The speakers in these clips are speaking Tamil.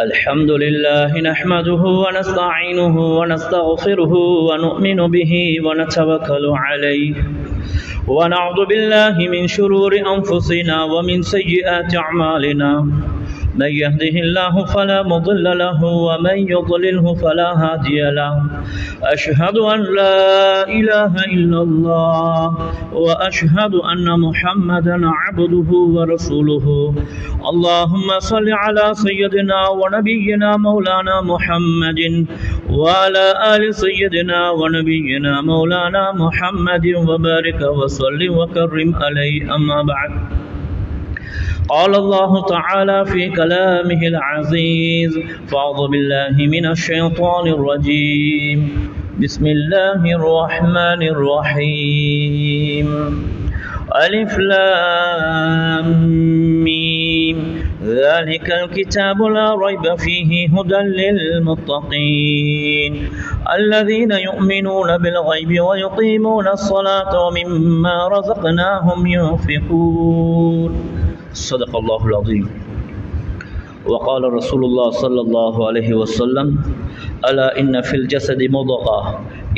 الحمد لله نحمده ونستعينه ونستغفره ونؤمن به ونتوكل عليه ونعوذ بالله من شرور أنفسنا ومن سيئات أعمالنا من يهده الله فلا مضل له ومن يضلله فلا هادي له أشهد أن لا إله إلا الله وأشهد أن محمدا عبده ورسوله اللهم صل على سيدنا ونبينا مولانا محمد وعلى آل سيدنا ونبينا مولانا محمد وبارك وسلم وكرم عليه أما بعد قال الله تعالى في كلامه العزيز فأعوذ بالله من الشيطان الرجيم بسم الله الرحمن الرحيم ألف لام ميم ذلك الكتاب لا ريب فيه هدى للمتقين الذين يؤمنون بالغيب ويقيمون الصلاة ومما رزقناهم ينفقون صدق الله العظيم وقال رسول الله صلى الله عليه وسلم ألا إن في الجسد مضغة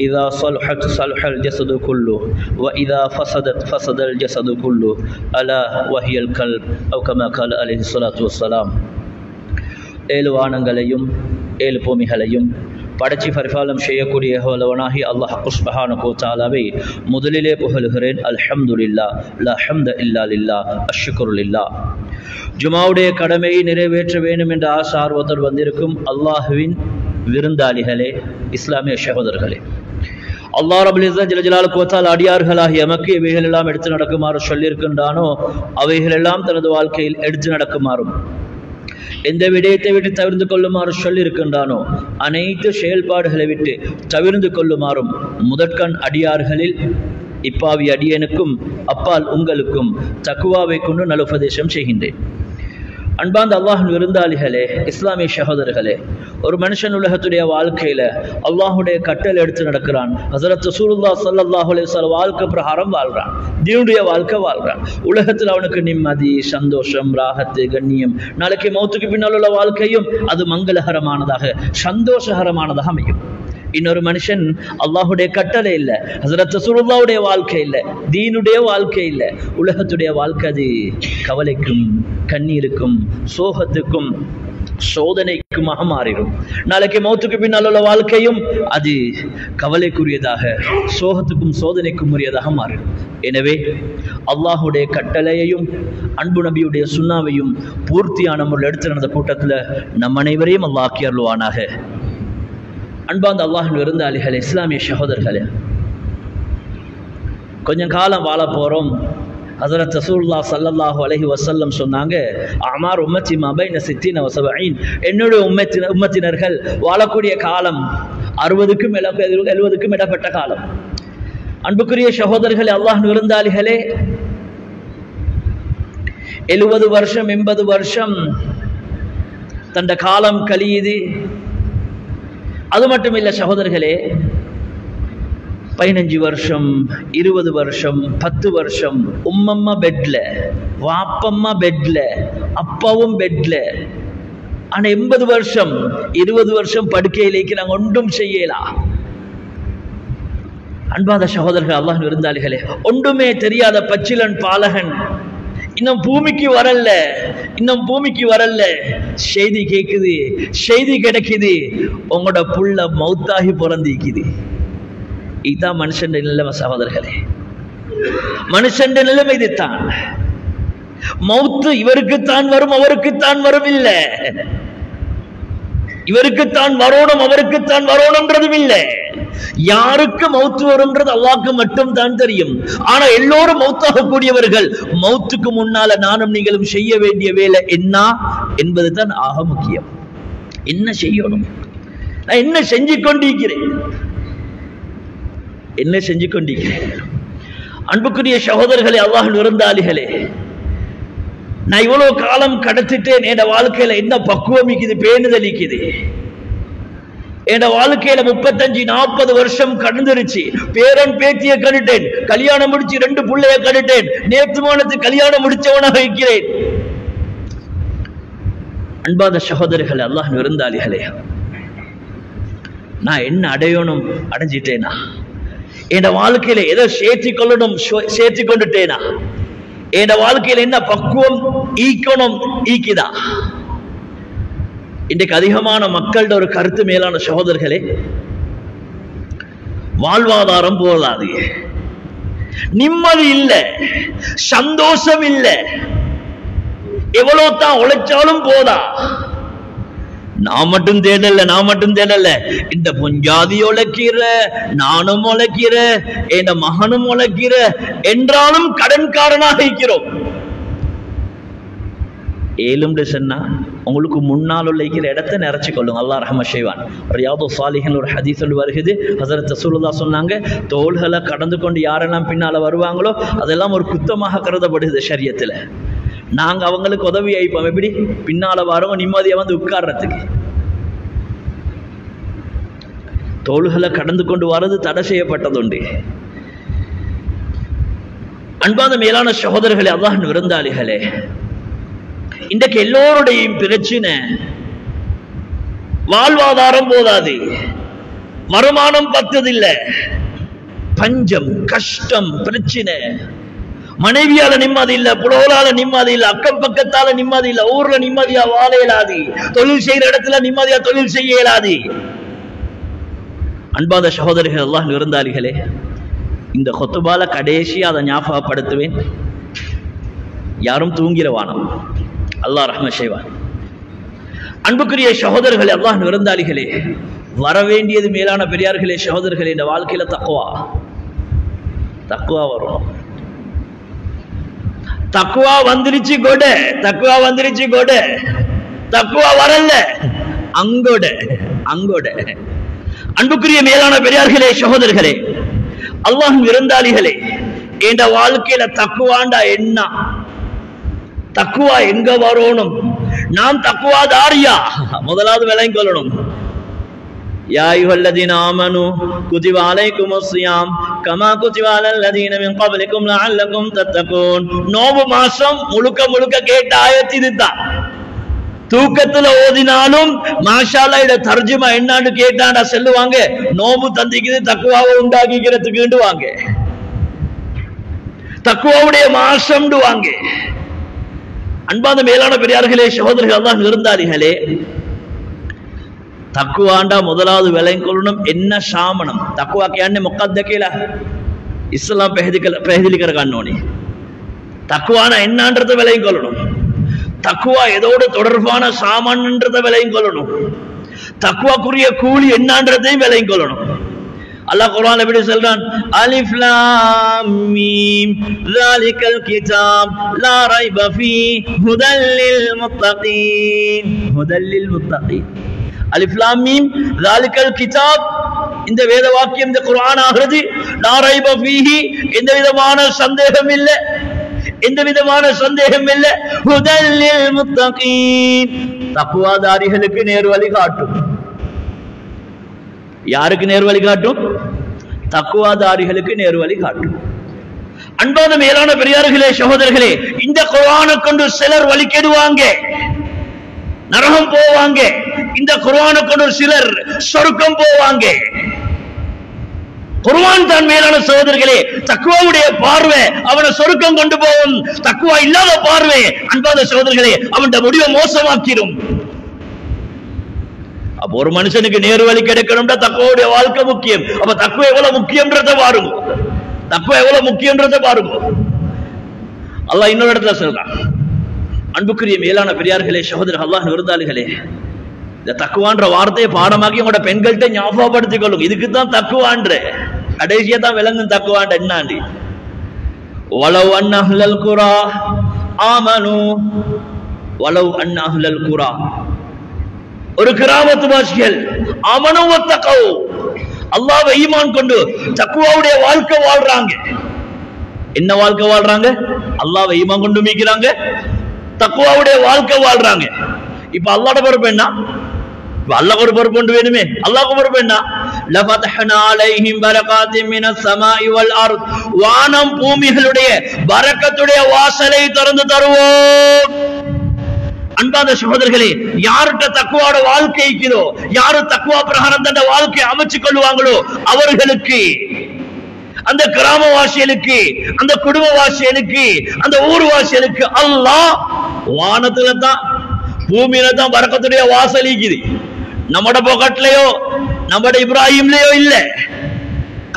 إذا صلحت صلح الجسد كله وإذا فسدت فسد الجسد كله ألا وهي القلب أو كما قال عليه الصلاة والسلام ஏழு வானங்களையும் ஏழு பூமிகளையும் படைச்சி பரிபாலம் செய்யக்கூடிய வல்லவனாகி அல்லாஹ் சுப்ஹானஹு வ தஆலாவை முதலிலே புகழுகிறேன். அல்ஹம்துலில்லாஹ் லா ஹம்த இல்லா லில்லாஹ் அஷ்குரு லில்லாஹ். ஜுமாவுடைய கடமையை நிறைவேற்ற வேண்டும் என்ற ஆசார்வத்தோடு வந்திருக்கும் அல்லாஹ்வின் விருந்தாளிகளே, இஸ்லாமிய சகோதரர்களே, அல்லாஹ் ரப்பல் இஸ்ஸத் ஜல்ல ஜலாலுஹு வ தஆலா அடியார்களாகிய எமக்கு இவைகள் எல்லாம் எடுத்து நடக்குமாறு சொல்லியிருக்கின்றானோ அவைகள் எல்லாம் தனது வாழ்க்கையில் எடுத்து நடக்குமாறும் எந்த விடயத்தை விட்டு தவிர்த்து கொள்ளுமாறு சொல்லியிருக்கின்றானோ அனைத்து செயல்பாடுகளை விட்டு தவிர்த்து கொள்ளுமாறும் முதற்கண் அடியார்களில் இப்பாவி அடியனுக்கும் அப்பால் உங்களுக்கும் தக்குவாவை கொண்டு நலுபதேசம் செய்கின்றேன். அன்பார்ந்த அல்லாஹ்வின் விருந்தாளிகளே, இஸ்லாமிய சகோதரர்களே, ஒரு மனுஷன் உலகத்துடைய வாழ்க்கையில அல்லாஹுடைய கட்டளை எடுத்து நடக்கிறான். ஹஸரத் ரசூலுல்லாஹ் ஸல்லல்லாஹு அலைஹி வஸல்லம் வாழ்க்கை பிரகாரம் வாழ்றான், தீனுடைய வாழ்க்கை வாழ்றான். உலகத்தில் அவனுக்கு நிம்மதி, சந்தோஷம், ராகத்து, கண்ணியம், நாளைக்கு மௌத்துக்கு பின்னால் உள்ள வாழ்க்கையும் அது மங்களகரமானதாக சந்தோஷகரமானதாக அமையும். இன்னொரு மனுஷன் அல்லாஹுடைய கட்டளை இல்லை, ஹஸரத் ரசூலுல்லாஹ்வுடைய வாழ்க்கை இல்லை, தீனுடைய வாழ்க்கை இல்லை, உலகத்துடைய வாழ்க்கை அது கவலைக்கும் கண்ணீருக்கும் சோகத்துக்கும் சோதனைக்குமாக மாறிடும். நாளைக்கு மௌத்துக்கு பின்னால் உள்ள வாழ்க்கையும் அது கவலைக்குரியதாக சோகத்துக்கும் சோதனைக்கும் உரியதாக மாறிடும். எனவே அல்லாஹுடைய கட்டளையையும் அன்பு நபியுடைய சுன்னாவையும் பூர்த்தியான முறையில் எடுத்து நடந்த கூட்டத்தில் நம் அனைவரையும் அல்லாஹ் ஆக்கி அருள்வானாக. அன்பார்ந்த அல்லாஹ்வின் விருந்தாளிகளே, இஸ்லாமிய சகோதரர்களே, கொஞ்சம் காலம் வாழ போகிறோம். ஹஸரத் ரசூலுல்லாஹ் ஸல்லல்லாஹு அலைஹி வஸல்லம் சொன்னாங்க, அமார் உம்மத்தி மா பைன 60 வ 70. என்னுடைய உம்மத்தினர்கள் வாழக்கூடிய காலம் 60க்கும் 70க்கும் இடப்பட்ட காலம். அன்புக்குரிய சகோதரர்களே, அல்லாஹ்வின் விருந்தாளிகளே, 70 வருஷம் 80 வருஷம் தண்ட காலம் கழியுது. அது மட்டும் இல்லை சகோதரர்களே, 15 வருஷம் 20 வருஷம் 10 வருஷம் உம்மம்மா பெட்ல, வாப்பம்மா பெட்ல, அப்பாவும் பெட்ல. ஆனா 80 வருஷம் 20 வருஷம் படுக்கையிலேக்கு நாங்கள் ஒன்றும் செய்யலாம். அன்பாத சகோதரர்கள், அல்லாஹ்வின் விருந்தாளிகளே, ஒன்றுமே தெரியாத பச்சிலன் பாலகன் இன்னும் பூமிக்கு வரல. செய்தி கேட்குது, செய்தி கிடைக்குது, உங்களோட புள்ள மௌத்தாகி பிறந்திக்குது. இதுதான் மனுஷன் நிலைமை சகோதரர்களே, மனுஷன் நிலைமை இதுதான். மௌத்து இவருக்குத்தான் வரும், அவருக்குத்தான் வரும் இல்லை, இவருக்குத்தான் வரணும் அவருக்குத்தான் வரணும்ன்றதும் இல்லை. யாருக்கு மௌத்து வரும்ன்றது அல்லாஹ்க்கு மட்டும் தான் தெரியும். ஆனா எல்லோரும் மௌத்தாக கூடியவர்கள். மௌத்துக்கு முன்னால நானும் நீங்களும் செய்ய வேண்டிய வேலை என்ன என்பது தான் ஆக முக்கியம். என்ன செய்யணும், நான் என்ன செஞ்சு கொண்டிருக்கிறேன், அன்புக்குரிய சகோதரர்களே, அல்லாஹ்வின் விருந்தாளிகளே, நான் இவ்வளவு காலம் கடத்திட்டேன். என் வாழ்க்கையில என்ன பக்குவம் இருக்குது, பேணுதல் இருக்குது. என் வாழ்க்கையில 35-40 வருஷம் கடந்துருச்சு. பேரன் பேத்திய கண்டுட்டேன், கல்யாணம் முடிச்சு 2 பிள்ளைய கண்டுட்டேன், நேற்று மானத்துக்கு கல்யாணம் முடிச்சவனாக இருக்கிறேன். அன்பாத சகோதரர்களே, அல்லாஹ் விருந்தாளிகளே, நான் என்ன அடையணும் அடைஞ்சிட்டேனா? என் வாழ்க்கையில எதை சேர்த்தி கொள்ளணும் சேர்த்தி கொண்டுட்டேனா? என் வாழ்க்கையில என்ன பக்குவம் ஈக்கணும் ஈக்குதா? இன்றைக்கு அதிகமான மக்களோட ஒரு கருத்து மேலான சகோதரர்களே, வாழ்வாதாரம் போதாது, நிம்மதி இல்ல, சந்தோஷம் இல்ல, எவ்வளவு தான் உழைச்சாலும் போதா. நான் மட்டும் தேடல, இந்த பொஞ்சாதி உழைக்கிற, நானும் உழைக்கிற, என் மகனும் உழைக்கிற என்றாலும் கடன்காரனாக இருக்கிறோம். ஏழும்னு சொன்னா உங்களுக்கு முன்னால் உள்ள இடத்தை நிறைச்சு கொள்ளுங்க. அல்லாஹ் ரஹ்மத் செய்வான். ரியாது சாலிஹின் ஒரு ஹதீஸ் ஒன்று வருகிறது. ஹஸரத் ரசூலுல்லாஹ் சொன்னாங்க, தோள்களை கடந்து கொண்டு யாரெல்லாம் பின்னால வருவாங்களோ அதெல்லாம் ஒரு குத்தமாக கருதப்படுது ஷரியத்துல. நாங்க அவங்களுக்கு உதவி ஆயிப்போம். எப்படி? பின்னால வரவங்க நிம்மதியா வந்து உட்கார்றதுக்கு. தோள்களை கடந்து கொண்டு வர்றது தடை செய்யப்பட்டதுண்டு. அன்பான மேலான சகோதரர்களே, அல்லாஹ் விருந்தாளிகளே, இன்றைக்கு எல்லோருடைய பிரச்சனை வாழ்வாதாரம் போதாது, வருமானம் பத்ததில்லை, பஞ்சம், கஷ்டம், பிரச்சனை. மனைவியால நிம்மதி இல்ல, புலோலால நிம்மதி இல்ல, அக்கம் பக்கத்தால நிம்மதி இல்ல, ஊர்ல நிம்மதியா வாழ இயலாது, தொழில் செய்யற இடத்துல நிம்மதியா தொழில் செய்ய இயலாது. அன்பாத சகோதரிகள், அல்லாஹ் விருந்தாளிகளே, இந்த கொத்துபால கடைசியா அதை ஞாபகப்படுத்துவேன். யாரும் தூங்கிரவானம், அல்லாஹ் ரஹ்மத் செய்வான். அன்புக்குரிய சகோதரர்களே, அல்லாஹ் விருந்தாளிகளே, வரவேண்டியது மேலான பெரியார்களே, சகோதரர்களே, இந்த வாழ்க்கையில தக்குவா வரணும். தக்குவா வந்துருச்சு கொட, தக்குவா வரல அங்கோட. அன்புக்குரிய மேலான பெரியார்களே, சகோதரர்களே, அல்லாஹ் விருந்தாளிகளே, என்ற வாழ்க்கையில தக்குவாண்டா என்ன? தக்குவா எங்க வரணும்? நாம் தக்குவாதாரியா? முதலாவது விளங்கிக் கொள்ளணும். யா அய்யுஹல்லதீன ஆமனூ குதிப அலைக்குமுஸ் ஸியாம் கமா குதிப அலல்லதீன மின் க்பலிக்கும் லஅல்லகும் தத்தகூன். நோன்பு மாசம் முழுக்க கேட்ட ஆயத் இதுதான். தூக்கத்துல ஓதினாலும் மாஷா அல்லாஹ் இத தர்ஜுமா என்னன்னு கேட்டாண்டா சொல்லுவாங்க, நோன்பு தந்திக்குது தக்குவாவை உண்டாக்கிக்கிறதுக்குண்டு வாங்க, தக்குவாவுடைய மாசம்டு வாங்க. அன்பான மேலான பெரியார்களே, சகோதரர்கள், அல்லாஹ் விருந்தாளிகளே, தக்குவாண்டா முதலாவது விளங்கிக் கொள்ளணும். என்ன சாமனம் தக்குவா කියන්නේ මොකක්ද කියලා இஸ்லாம் පැහැදිලි කර ගන්න ඕනේ. தக்குவானா என்னன்றதை விளங்கிக் கொள்ளணும். தக்குவா எதோடு தொடர்பான சாமான்ன்றதை விளங்கிக் கொள்ளணும். தக்குவாக்குரிய கூலி என்னன்றதையும் விளங்கிக் கொள்ளணும். அல்லாஹ் குர்ஆன்ல எப்படி சொல்றான்? அலிஃப் லாம் மீம் ஸாலிகல் கிதாப் லா ரைப ஃபீ ஹுதல் லில் முத்தகீன். அலிஃப் லாம் மீம் ஸாலிகல் கிதாப், இந்த வேத வாக்கியம், இந்த குர்ஆன் ஆகிறது. லா ரைப ஃபீஹி, எந்த விதமான சந்தேகம் இல்லை. ஹுதல் லில் முத்தகீன், தக்வாதாரிகளுக்கு நேர்வழி காட்டும். யாருக்கு நேர்வழி காட்டும்? தக்குவாதாரிகளுக்கு நேர்வழி காட்டும். அன்பான மேலான பெரியார்களே, சகோதரர்களே, இந்த குர்ஆனை கொண்டு சிலர் வழிகெடுவாங்க, நரகம் போவாங்க. இந்த குர்ஆனை கொண்டு சிலர் சொர்க்கம் போவாங்க. குர்ஆன் தான் மேலான சகோதரர்களே, தக்குவாவுடைய பார்வை அவனை சொர்க்கம் கொண்டு போகும். தக்குவா இல்லாத பார்வை, அன்பான சகோதரர்களே, அவனுடைய முடிவை மோசமாக்கிடும். அப்ப ஒரு மனுஷனுக்கு நேர்வழி கிடைக்கணும்னா தக்குவாவுடைய வாழ்க்கை முக்கியம். அப்ப தக்குவா எவ்வளவு முக்கியம்ன்றத பாருங்க. அல்லாஹ் இன்னொரு இடத்துல சொல்றான். அன்புக்குரிய மேலான பெரியார்களே, சகோதரர், அல்லாஹ் விருந்தாளிகளே, இந்த தக்குவான்ற வார்த்தையை பாடமாக்கி உங்களோட பெண்கள்கிட்ட ஞாபகப்படுத்திக் கொள்ளுங்க. இதுக்குதான் தக்குவான்ற கடைசியா தான் விளங்கும். தக்குவான்ற என்னாண்டி? வலவ் அன்ன அஹ்லல் குரா ஆமனு, வலவ் அன்ன அஹ்லல் குரா, ஒரு கிராமத்து வாசிகள் ஆமனு வத்தகவ், அல்லாஹ்வை ஈமான் கொண்டு தக்வாவுடைய வாழ்க்கை வாழ்றாங்க. என்ன வாழ்க்கை வாழ்றாங்க? அல்லாஹ்வை ஈமான் கொண்டு மீக்கிறாங்க, தக்வாவுடைய வாழ்க்கை வாழ்றாங்க. இப்ப அல்லாஹ்வோட பொறுப்பு என்ன? அல்லாஹ் ஒரு பொறுப்பு வேணுமே. அல்லாஹ்க்கு பொறுப்பு என்ன? லஃபதஹ்னா அலைஹிம் பரகாத்தின் மினஸ் ஸமாஇ வல் அர்த், வானம் பூமிகளுடைய பரக்கத்துடைய வாசலை திறந்து தருவோம். அன்பான சகோதரர்களே, யார்கிட்ட தக்வாவோட வாழ்க்கை இருக்கிறதோ, யாரு தக்வா பிரகாரம் தன்னுடைய வாழ்க்கையை அமைச்சு கொள்வாங்களோ அவர்களுக்கு, அந்த கிராமவாசிகளுக்கு, அந்த குடும்பவாசிகளுக்கு, அந்த ஊர்வாசிகளுக்கு அல்லாஹ் வானத்துல தான் பூமியில தான் பரக்கத்துடைய வாசல் இருக்குது. நம்மட பாக்கெட்லயோ நம்மட இப்ராஹிம்லயோ இல்ல,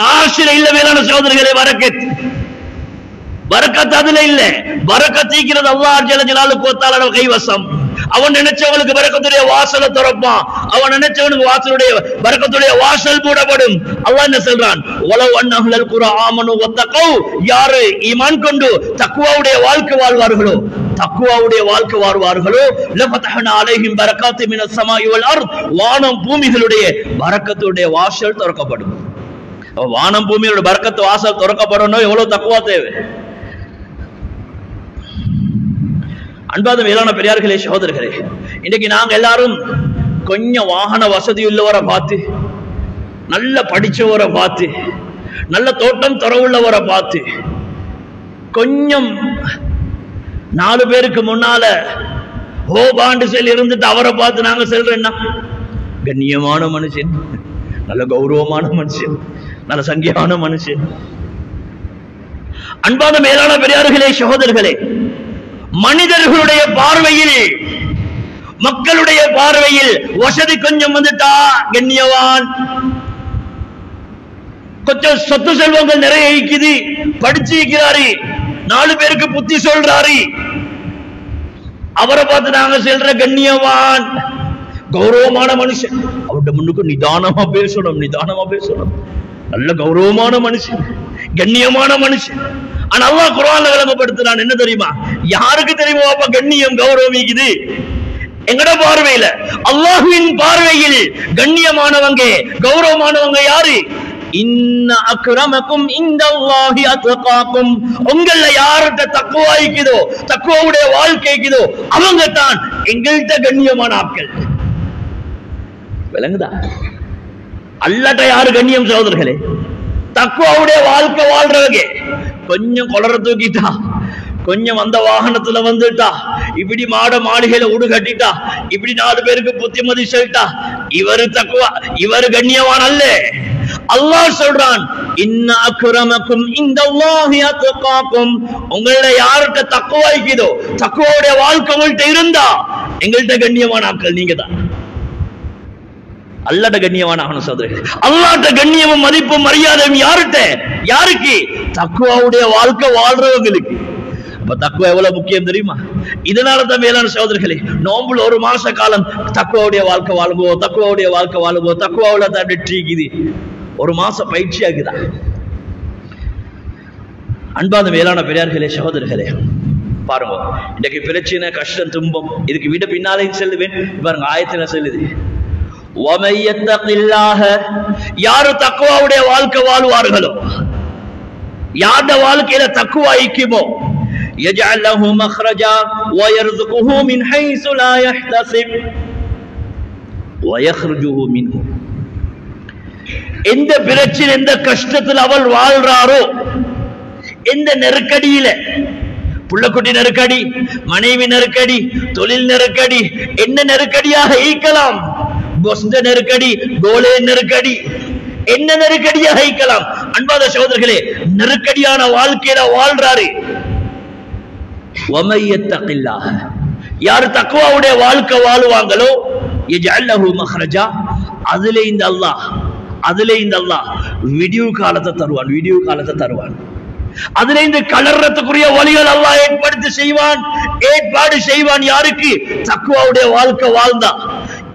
காசுல இல்ல. மேலான சகோதரர்களே, பரக்கத் அதுல இல்ல. பரக்கத் இருக்கிறது அல்லாஹ் ஜல்ல ஜலாலுஹு வ தஆலா கைவசம். அவன் நினைச்சவனுக்கு பரக்கத்துடைய வாசலை திறப்பான். அவன் நினைச்சவனுக்கு வாசலுடைய பரக்கத்துடைய வாசல் மூடப்படும். அல்லாஹ் என்ன சொல்றான்? வலவ் அன்னஹுல் குர்ஆன் ஆமனு வத்தகௌ, யாரு ஈமான் கொண்டு தக்வாவுடைய வாழ்க்கை வாழ்வார்களோ, தக்வாவுடைய வாழ்க்கை வாழ்வார்களோ, லஃபதஹ்னா அலைஹிம் பரகாத்தின் மினஸ் ஸமாஇ வல் அர்த், வானம் பூமிகளுடைய பரக்கத்துடைய வாசல் திறக்கப்படும். வானம் பூமியோட பரக்கத்து வாசல் திறக்கப்படணும். எவ்வளவு தக்வா தேவை. அன்பாத மேலான பெரியார்களே, சகோதரர்களே, இன்னைக்கு நாங்க எல்லாரும் கொஞ்சம் வாகன வசதி உள்ளவரை பார்த்து, நல்ல படிச்சவரை பார்த்து, நல்ல தோட்டம் துறவுள்ளவரை பார்த்து, கொஞ்சம் 4 பேருக்கு முன்னால ஹோபாண்டு செல் இருந்துட்டு அவரை பார்த்து நாங்க சொல்றேன்னா, கண்ணியமான மனுஷன், நல்ல கௌரவமான மனுஷன், நல்ல சங்கியான மனுஷன். அன்பான மேலான பெரியார்களே, சகோதரர்களே, மனிதர்களுடைய பார்வையில், மக்களுடைய பார்வையில் வசதி கொஞ்சம் வந்துட்டா கண்ணியவான், கொஞ்சம் சொத்து செல்வங்கள் நிறைய இருக்குது, படிச்சு இருக்கிறாரு, 4 பேருக்கு புத்தி சொல்றாரு, அவரை பார்த்து நாங்க சொல்ற கண்ணியவான், கௌரவமான மனுஷன். அவர்கிட்ட முன்னுக்கு நிதானமா பேசணும், நிதானமா பேசணும். நல்ல கௌரவமான மனுஷன், கண்ணியமான மனுஷன். ஆனா அல்லாஹ் குர்ஆன்ல விளங்கப்படுத்துறான். என்ன தெரியுமா? யாருக்கு தெரியுமா அப்ப கண்ணியம் கௌரவம் இருக்குது? எங்கட பார்வையில, அல்லாஹ்வின் பார்வையில் கண்ணியமானவங்க கௌரவமானவங்க யாரு? இன்ன அக்ரமக்கும் இந்தல்லாஹி அத்காக்கும், உங்கள யார்கிட்ட தக்வா இருக்குதோ, தக்வாவுடைய வாழ்க்கை இருக்குதோ, அவங்க தான் எங்கள்கிட்ட கண்ணியமான ஆட்கள். விளங்குதா? அல்லாஹ்ட்ட யாரு கண்ணியம் சகோதரர்களே? தக்வாவுடைய வாழ்க்கை வாழ்றவங்க. கொஞ்சம் கொளற தூக்கிட்டா, கொஞ்சம் அந்த வாகனத்துல வந்துட்டா, இப்படி மாளிகையில உடு கட்டிட்டா, இப்படி 4 பேருக்கு புத்திமதி சொல்லிட்டா, இவரு தக்வா, இவரு கண்ணியவான் அல்ல. அல்லாஹ் சொல்றான், இன்ன அக்ரமக்கும் இந்தல்லாஹி அத்காக்கும், உங்கள யார்கிட்ட தக்வா இருக்குதோ, தக்வாவுடைய வாழ்க்கை உங்கள்கிட்ட இருந்தா எங்கள்கிட்ட கண்ணியமான ஆட்கள் நீங்க தான். அல்லாஹ்ட்ட கண்ணியமான ஆகணும் சகோதரர்களே. அல்லாஹ்ட்ட கண்ணியமும் மதிப்பும் மரியாதையும் யார்கிட்ட? யாருக்கு? தக்வாவுடைய வாழ்க்கை வாழ்றவங்களுக்கு. அப்ப தக்வா எவ்வளவு முக்கியம் தெரியுமா? இதனால தான் மேலான சகோதரர்களே, நோம்புல 1 மாச காலம் தக்வாவுடைய வாழ்க்கை வாழுவோம், தக்வாவுடைய வாழ்க்கை வாழுவோம், தக்வாவுல தான் வெற்றி இருக்குது. 1 மாசம் பயிற்சி ஆகுதா? அன்பான மேலான பெரியார்களே, சகோதரர்களே, பாருங்க, இன்னைக்கு பிரச்சனை, கஷ்டம், துன்பம், இதுக்கு விட பின்னாலே செல்லுவேன். பாருங்க, ஆயத்துல சொல்லுது, وَمَن يَتَّقِ اللَّهَ, யாரு தக்வாவுடைய வாழ்க்கை வாழ்வார்களோ, யாருடைய வாழ்க்கையில தக்வா இருக்குமோ, يَجْعَلْ لَهُ مَخْرَجًا وَيَرْزُقْهُ مِنْ حَيْثُ لَا يَحْتَسِبُ وَيَخْرُجُهُ مِنْهُ. எந்த பிரச்சனை, எந்த கஷ்டத்தில் அவள் வாழ்றாரோ, எந்த நெருக்கடியில, புள்ளக்குட்டி நெருக்கடி, மனைவி நெருக்கடி, தொழில் நெருக்கடி, என்ன நெருக்கடியாக ஈக்கலாம், பொஸ்த நெருக்கடி, கோலே நெருக்கடி, என்ன நெருக்கடியாக ஈக்கலாம். அன்பான சகோதரர்களே, நெருக்கடியான வாழ்க்கையில வாழ்றாரு. وَمَن يَتَّقِ اللَّهَ, யார் தக்வாவுடைய வாழ்க்கை வாழுவாங்களோ, يَجْعَلْ لَهُ مَخْرَجًا, அதிலே இந்த அல்லாஹ் விடிவு காலத்தை தருவான், விடிவு காலத்தை தருவான். அதுல இந்த கலர்றதுக்குரிய வழிகள் அல்லாஹ் ஏற்பாடு செய்வான். யாருக்கு? தக்வாவுடைய வாழ்க்கை வாழ்ந்தா.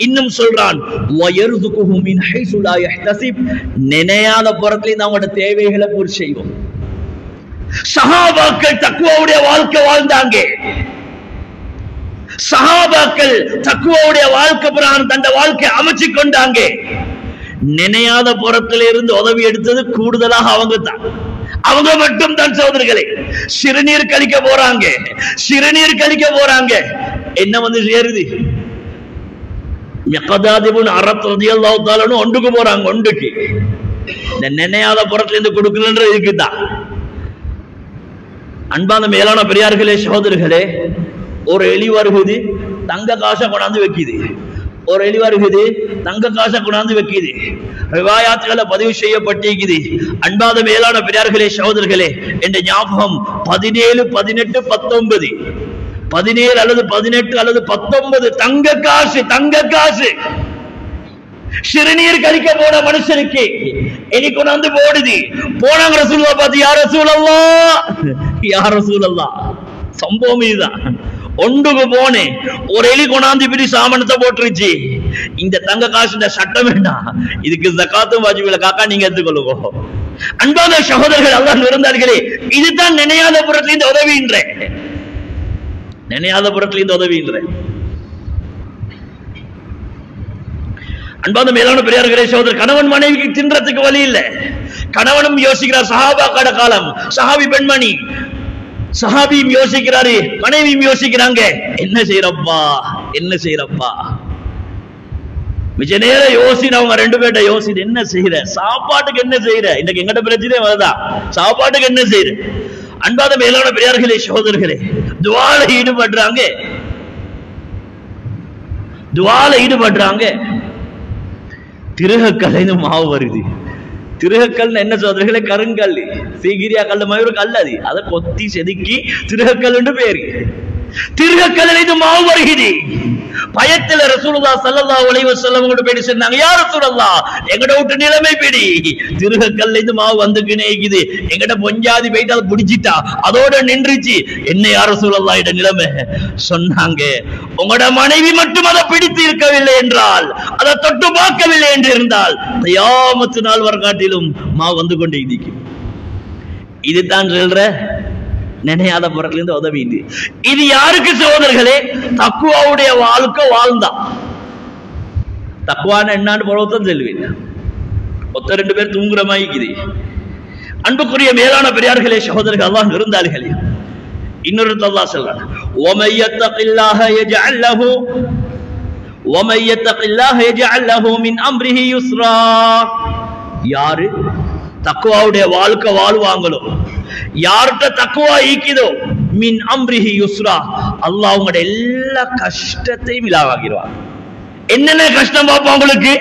இன்னும் சொல்றான், وَيَرْزُقُهُ مِنْ حَيْثُ لَا يَحْتَسِبُ, நினையாத புறத்துல அவங்களோட தேவைகளை பூர்த்தி செய்வோம். சஹாபாக்கள் தக்வாவுடைய வாழ்க்கை வாழ்ந்தாங்க. சஹாபாக்கள் தக்வாவுடைய வாழ்க்கை பிரகாரம் தந்த வாழ்க்கை அமைச்சு கொண்டாங்க. நினையாத புறத்துல இருந்து உதவி எடுத்தது கூடுதலாக அவங்க தான். அவங்க மட்டும் தான் சகோதரர்களே. சிறுநீர் கழிக்க போறாங்க, என்ன வந்து சேருது? மிக்தாத் இப்னு அரத் ரலியல்லாஹு தஆலா ஒண்டுக்கு போறாங்க. ஒண்டுக்கு இந்த நினையாத புறத்துல இருந்து கொடுக்கலன்றது இருக்குதான். அன்பான மேலான பெரியார்களே சகோதரர்களே, ஒரு எலி வருகுது தங்க காசை கொண்டாந்து வைக்குது. ஒரு எலி வருகுது தங்க காசை கொண்டாந்து வைக்குது. ரிவாயாத்துகளை பதிவு செய்யப்பட்டிருக்குது. அன்பான மேலான பெரியார்களே சகோதரர்களே, என்ற ஞாபகம் 17, 18, 19 17 அல்லது 18 அல்லது 19 தங்க காசு. தங்க காசு சிறுநீர் கழிக்க போன மனுஷனுக்கு எலி கொண்டாந்து போடுது. போனாங்க ரசூலுல்லாஹ் பார்த்து, யா ரசூலல்லாஹ், யா ரசூலல்லாஹ், சம்பவம் இதுதான். ஒன்றுக்கு போனேன், ஒரு எலி கொண்டாந்து இப்படி சாமனத்தை போட்டுருச்சு. இந்த தங்க காசு சட்டம் வேண்டாம், இதுக்கு ஜகாத்தும் வாஜிபில்லை, காக்கா நீங்க எடுத்துக்கொள்ளுங்க. அன்பான சகோதரர்கள், அல்லாஹ் இருந்தார்களே, இதுதான் நினையாத புறத்துல இந்த உதவின்ற, நினையாத புறத்துல இந்த உதவின்ற. அன்பான மேலான பெரியார்களே சகோதரர், கணவன் மனைவிக்கு தின்றதுக்கு வழி இல்லை. கணவனும் யோசிக்கிறார், சஹாபா கால காலம், சஹாபி பெண்மணி, சஹாபியும் யோசிக்கிறாரு, மனைவியும் யோசிக்கிறாங்க, என்ன செய்யறப்பா என்ன செய்யறப்பா. மிச்ச நேரம் யோசினவங்க ரெண்டு பேர்ட்ட யோசிச்சு, என்ன செய்யற, சாப்பாட்டுக்கு என்ன செய்யற, இன்னைக்கு எங்கிட்ட பிரச்சனை வருதா, சாப்பாட்டுக்கு என்ன செய்யற. அன்பான மேலான பெரியார்களே சகோதரர்களே, துவால ஈடுபடுறாங்க, துவால ஈடுபடுறாங்க. திருகக்கல்லைன்னு மாவு வருது. திருகக்கல் என்ன சோதரர்களே, கருங்கல், சீகிரியா கல் மாதிரி ஒரு கல், அது அதை கொத்தி செதுக்கி திருகக்கல் என்று பேரு. திருகக்கல்லில் இது மாவு வருகிறது. பயத்துல ரசூலுல்லாஹ் ஸல்லல்லாஹு அலைஹி வஸல்லம் கிட்ட போய் சொன்னாங்க, யா ரசூலல்லாஹ், எங்கட விட்டு நிலைமை பிடி, திருகக்கல்ல இது மாவு வந்துக்கினே இருக்குது, எங்கட பொஞ்சாதி போயிட்டு அதை பிடிச்சிட்டா, அதோட நின்றுச்சு, என்ன யா ரசூலல்லாஹ் இட நிலைமை. சொன்னாங்க, உங்களோட மனைவி மட்டும் அதை பிடித்து இருக்கவில்லை என்றால், அதை தொட்டு பார்க்கவில்லை என்று இருந்தால், கியாமத் நாள் வரகாட்டிலும் மாவு வந்து கொண்டே இருக்கும். இதுதான் சொல்ற நினையாத புறத்துல இருந்து உதவி. இது யாருக்கு சகோதரர்களே? தக்குவாவுடைய வாழ்க்கை வாழ்ந்தா. தக்குவான என்னான்னு பருவத்தான் செல்வேன். ஒத்த ரெண்டு பேர் தூங்குற மாதிரி. அன்புக்குரிய மேலான பெரியார்களே சகோதரர்கள், அல்லாஹ் இருந்தார்களே, இன்னொரு அல்லாஹ் சொல்றான், وَمَن يَتَّقِ اللَّهَ يَجْعَل لَّهُ مِنْ أَمْرِهِ يُسْرًا. யாரு தக்குவாவுடைய வாழ்க்கை வாழ்வாங்களோ, யார்கிட்ட தக்குவா ஈக்குதோ, மின் அம்ரிஹி யுஸ்ரா, அல்லாஹ் உங்களுடைய எல்லா கஷ்டத்தையும் இலாவாகிடுவார். என்னென்ன கஷ்டம் பார்ப்போம் உங்களுக்கு,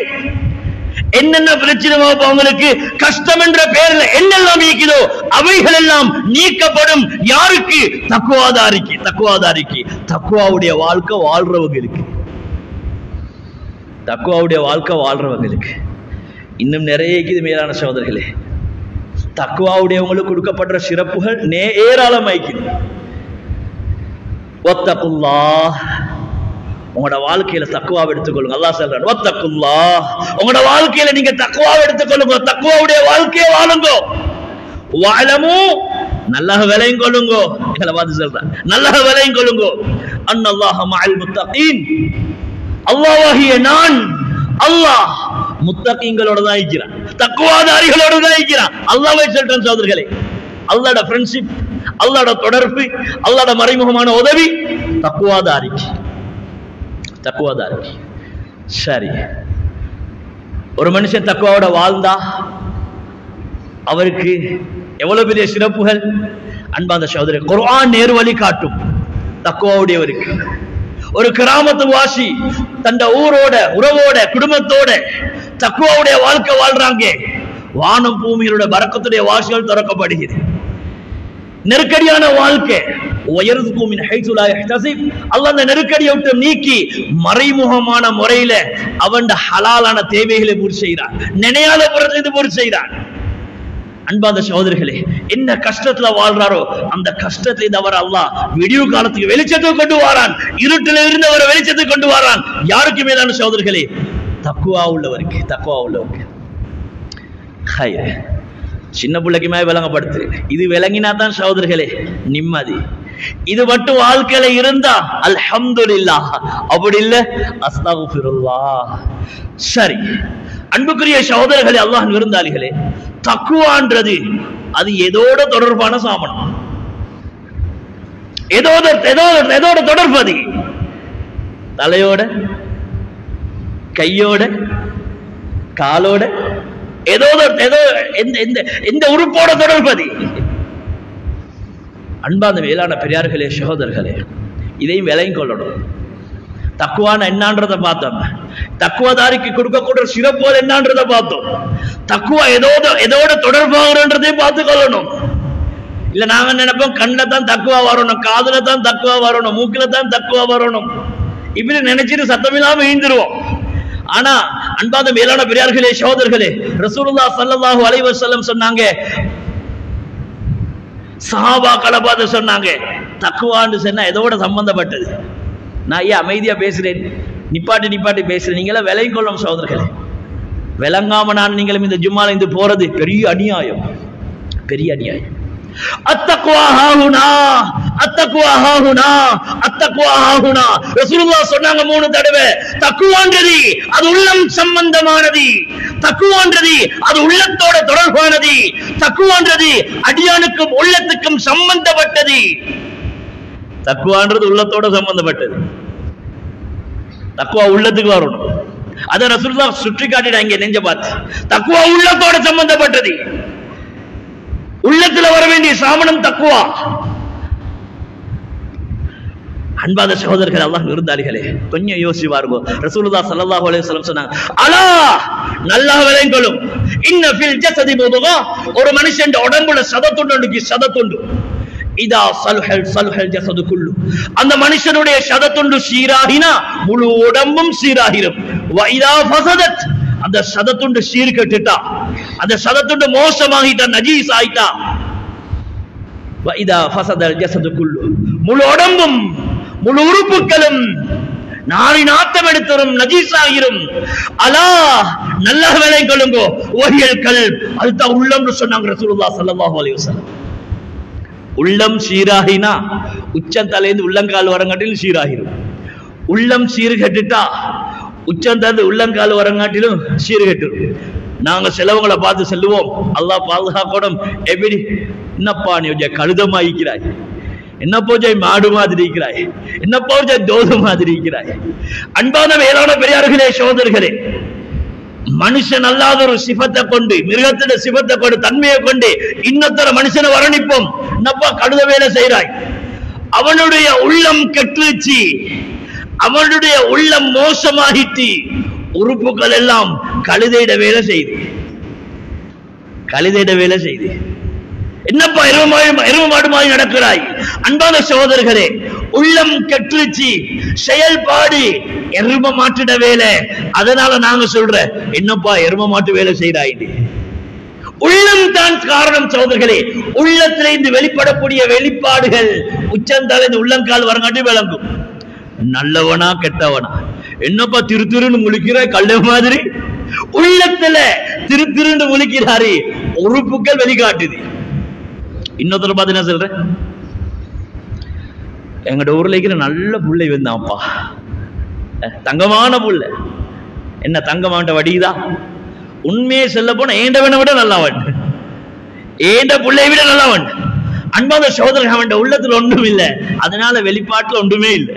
என்னென்ன பிரச்சனை பார்ப்போம் உங்களுக்கு, கஷ்டம் என்ற பெயர்ல என்னெல்லாம் ஈக்குதோ அவைகள் எல்லாம் நீக்கப்படும். யாருக்கு? தக்குவாதாரிக்கு. தக்குவாதாரிக்கு, தக்குவாவுடைய வாழ்க்கை வாழ்றவங்களுக்கு, தக்குவாவுடைய வாழ்க்கை வாழ்றவங்களுக்கு. இன்னும் நிறைய இருக்குது மேலான சகோதரர்களே. தக்குவாவுடையவங்களுக்கு கொடுக்கப்படுற சிறப்புகள் ஏராளமாய்க்குது. வத்தகுல்லாஹ், உங்களோட வாழ்க்கையில தக்குவாவை எடுத்துக்கொள்ளுங்க. அல்லாஹ் சொல்றான், வத்தகுல்லாஹ், உங்களோட வாழ்க்கையில நீங்க தக்குவாவை எடுத்துக்கொள்ளுங்க, தக்குவாவுடைய வாழ்க்கையை வாழுங்க. வஅலமு, நல்ல விலையும் கொள்ளுங்க. எங்களை பார்த்து சொல்றான், நல்ல விலையும் கொள்ளுங்க. அன்னல்லாஹ மஅல் முத்தகீன், அல்லாஹ்வாகிய நான், அல்லாஹ் முத்தகீங்களோட தான் இருக்கிறான், தக்குவாதாரிகளோட தான் இருக்கிறான். அல்லாஹ்வை சொல்றேன் சகோதரர்களே, அல்லாஹ்வோட ஃப்ரெண்ட்ஷிப், அல்லாஹ்வோட தொடர்பு, அல்லாஹ்வோட மறைமுகமான உதவி தக்குவாதாரிக்கு. தக்குவாதாரிக்கு. சரி, ஒரு மனுஷன் தக்குவாவோட வாழ்ந்தா அவருக்கு எவ்வளவு பெரிய சிறப்புகள். அன்பாந்த சகோதரர், குர்ஆன் நேர் வழி காட்டும் தக்குவாவுடையவருக்கு. ஒரு கிராமத்து வாசி தந்த ஊரோட, உறவோட, குடும்பத்தோட தக்குவாவுடைய வாழ்க்கை வாழ்றாங்க. வானம் பூமியோட பரக்கத்துடைய வாசிகள் திறக்கப்படுகிறது. நெருக்கடியான வாழ்க்கை, அல்லாஹ் அந்த நெருக்கடியை விட்டு நீக்கி மறைமுகமான முறையில அவன் ஹலாலான தேவைகளை பூர்த்தி செய்கிறான், நினையாத புறத்திலிருந்து பூர்த்தி செய்கிறான். அன்பாந்த சகோதரர்களே, என்ன கஷ்டத்துல வாழ்றாரோ அந்த கஷ்டத்துல அவர் அல்லாஹ் விடிவு காலத்துக்கு வெளிச்சத்தை கொண்டு வாரான், இருட்டில இருந்து அவர் வெளிச்சத்தை கொண்டு வாரான். யாருக்கு மேலான சகோதரர்களே? தக்குவா உள்ளவருக்கு. தக்குவா உள்ளவருக்கு. சின்ன பிள்ளைக்கு மேல விளங்கப்படுத்து. இது விளங்கினா தான் சகோதரர்களே நிம்மதி. இது மட்டும் வாழ்க்கையில இருந்தா அல்ஹம்துலில்லாஹ், அப்படி இல்ல அஸ்தக்ஃபிருல்லாஹ். சரி, அன்புக்குரிய சகோதரர்களே, அல்லாஹ் விருந்தாளிகளே, தக்குவான்றது அது எதோட தொடர்பான சாமனம், எதோட தொடர்பு? அது தலையோட கையோட காலோட ஏதோ எந்த உறுப்போட தொடர்பது. அன்பான மேலான பெரியார்களே சகோதரர்களே, இதையும் விலையும் கொள்ளணும். தக்குவான என்னன்றதை பார்த்தோம், தக்குவாதாரிக்கு கொடுக்கக்கூடிய சிறப்போல் என்னன்றதை பார்த்தோம். தக்குவா எதோட தொடர்பாகிறன்றதையும் பார்த்து கொள்ளணும். இல்ல நாங்க நினைப்போம் கண்ணுல தான் தக்குவா வரணும், காதுல தான் தக்குவா வரணும், மூக்கில தான் தக்குவா வரணும், இப்படி நினைச்சிட்டு சத்தமில்லாம ஈழ்ந்துருவோம். ஆனா அன்பாத மேலான பெரியார்களே சகோதரர்களே, ரசூலுல்லாஹ் ஸல்லல்லாஹு அலைஹி வஸல்லம் சொன்னாங்க, சஹாபாக்களை பார்த்து சொன்னாங்க, தக்குவான்னு சொன்னா எதோட சம்பந்தப்பட்டது. நான் ஏன் அமைதியா பேசுறேன், நிப்பாட்டி பேசுறேன், நீங்களா விலையும் கொள்ளும் சகோதரர்களே. விளங்காம நான் நீங்களும் இந்த ஜும்மால இருந்து போறது பெரிய அநியாயம், பெரிய அநியாயம். அத்தக்வா ஹாஹுனா, அத்தக்வா ஹாஹுனா, அத்தக்வா ஹாஹுனா. ரசூலுல்லாஹ் சொன்னாங்க 3 தடவை, தக்வான்றது அது உள்ளம் சம்பந்தமானது, தக்வான்றது அது உள்ளத்தோட தொடர்பானது, தக்வான்றது அடியானுக்கும் உள்ளத்துக்கும் சம்பந்தப்பட்டது. தக்வான்றது உள்ளத்தோட சம்பந்தப்பட்டது. தக்வா உள்ளத்துக்கு வரணும். அத ரசூலுல்லாஹ் சுற்றி காட்டிட்டாங்க நெஞ்ச பார்த்து. தக்வா உள்ளத்தோட சம்பந்தப்பட்டது, உள்ளத்துல வர வேண்டிய சாமனம் தக்குவா. அன்பாத சகோதரர்கள், அல்லாஹ் விருந்தாளிகளே, கொஞ்சம் யோசிச்சு பாருங்க. ரசூலுல்லாஹ் ஸல்லல்லாஹு அலைஹி வஸல்லம் சொன்னாங்க, அலா நல்லா விளங்கணும், இன்ன ஃபில் ஜஸதி முதுகா, ஒரு மனுஷன் உடம்புல சதத்துண்டு இதா சல்ஹல் ஜஸது குல்லு, அந்த மனுஷனுடைய சதத்துண்டு சீராகினா முழு உடம்பும் சீராகிரும். வ இதா ஃபஸதத், அந்த சதத்துண்டு சீர் கெட்டுட்டா, அந்த சதத்துண்டு மோசமாகிட்டா, நஜீஸ் ஆயிட்டா, வ இதா ஃபஸதல் ஜஸது குல்லு, முழு உடம்பும் முழு உறுப்புகளும் நாரி நாத்தம் எடுத்துரும், நஜீஸ் ஆகிரும். அலா நல்லா வேலை கொள்ளுங்கோ, வஹியல் கல்ப், அதுதான் உள்ளம்னு சொன்னாங்க ரசூலுல்லாஹ் ஸல்லல்லாஹு அலைஹி வஸல்லம். உள்ளம் சீராகினா உச்சந்தலைந்து உள்ளங்கால் வரங்காட்டிலும் சீராகிரும். உள்ளம் சீர்கட்டுட்டா உச்சந்தது உள்ளங்கால் வரங்காட்டிலும் சீர்கட்டும். நாங்க செலவுகளை பார்த்து செல்லுவோம், அல்லாஹ் பாதுகாக்கணும். எப்படி என்னப்பா நீ கழுதமாயிக்கிறாய், என்ன போஜாய் மாடு மாதிரி இருக்கிறாய், என்ன போஜாய் தோது மாதிரி இருக்கிறாய். அன்பான மேலான பெரியார்களே சகோதரர்களே, மனுஷன் அல்லாத ஒரு சிபத்தை கொண்டு, மிருகத்திட சிபத்தை கொண்டு, தன்மையை கொண்டு இன்னொருத்தர மனுஷனை வர்ணிப்போம். என்னப்பா கழுத வேலை செய்யறாய், அவனுடைய உள்ளம் கெட்டுச்சு, அவனுடைய உள்ளம் மோசமாகிட்டு, உறுப்புகள் எல்லாம் கழுதையிட வேலை செய்து, கழுதையிட வேலை செய்து. என்னப்பா எரும மாடு மாதிரி நடக்கிறாய். அன்பான சகோதரர்களே, உள்ளம் கெட்டுச்சு, செயல்பாடு எரும மாட்டிட வேலை. அதனால நாங்க சொல்ற, என்னப்பா எரும மாட்டு வேலை செய்யறாய். உள்ளம் தான் காரணம் சகோதரர்களே. உள்ளத்திலிருந்து வெளிப்படக்கூடிய வெளிப்பாடுகள் உச்சந்தால உள்ளங்கால் வரங்காட்டி விளங்கும். நல்லவனா கெட்டவனா, என்னப்பா திருன்னு முழிக்கிற கள்ள மாதிரி, உள்ளத்துல திருன்னு முழிக்கிறாரு, உறுப்புகள் வெளிக்காட்டுது. இன்னொருத்தர் பார்த்து என்ன சொல்ற, எங்கட ஊர்ல இருக்கிற நல்ல புள்ளை வந்தான்ப்பா, தங்கமான புள்ள, என்ன தங்கமான வடிதா. உண்மையை சொல்ல போன ஏண்டவனை விட நல்லவன், ஏண்ட புள்ளையை விட நல்லவன். அன்பான சகோதரன், அவன் உள்ளத்துல ஒன்றும் இல்லை, அதனால வெளிப்பாட்டுல ஒன்றுமே இல்லை.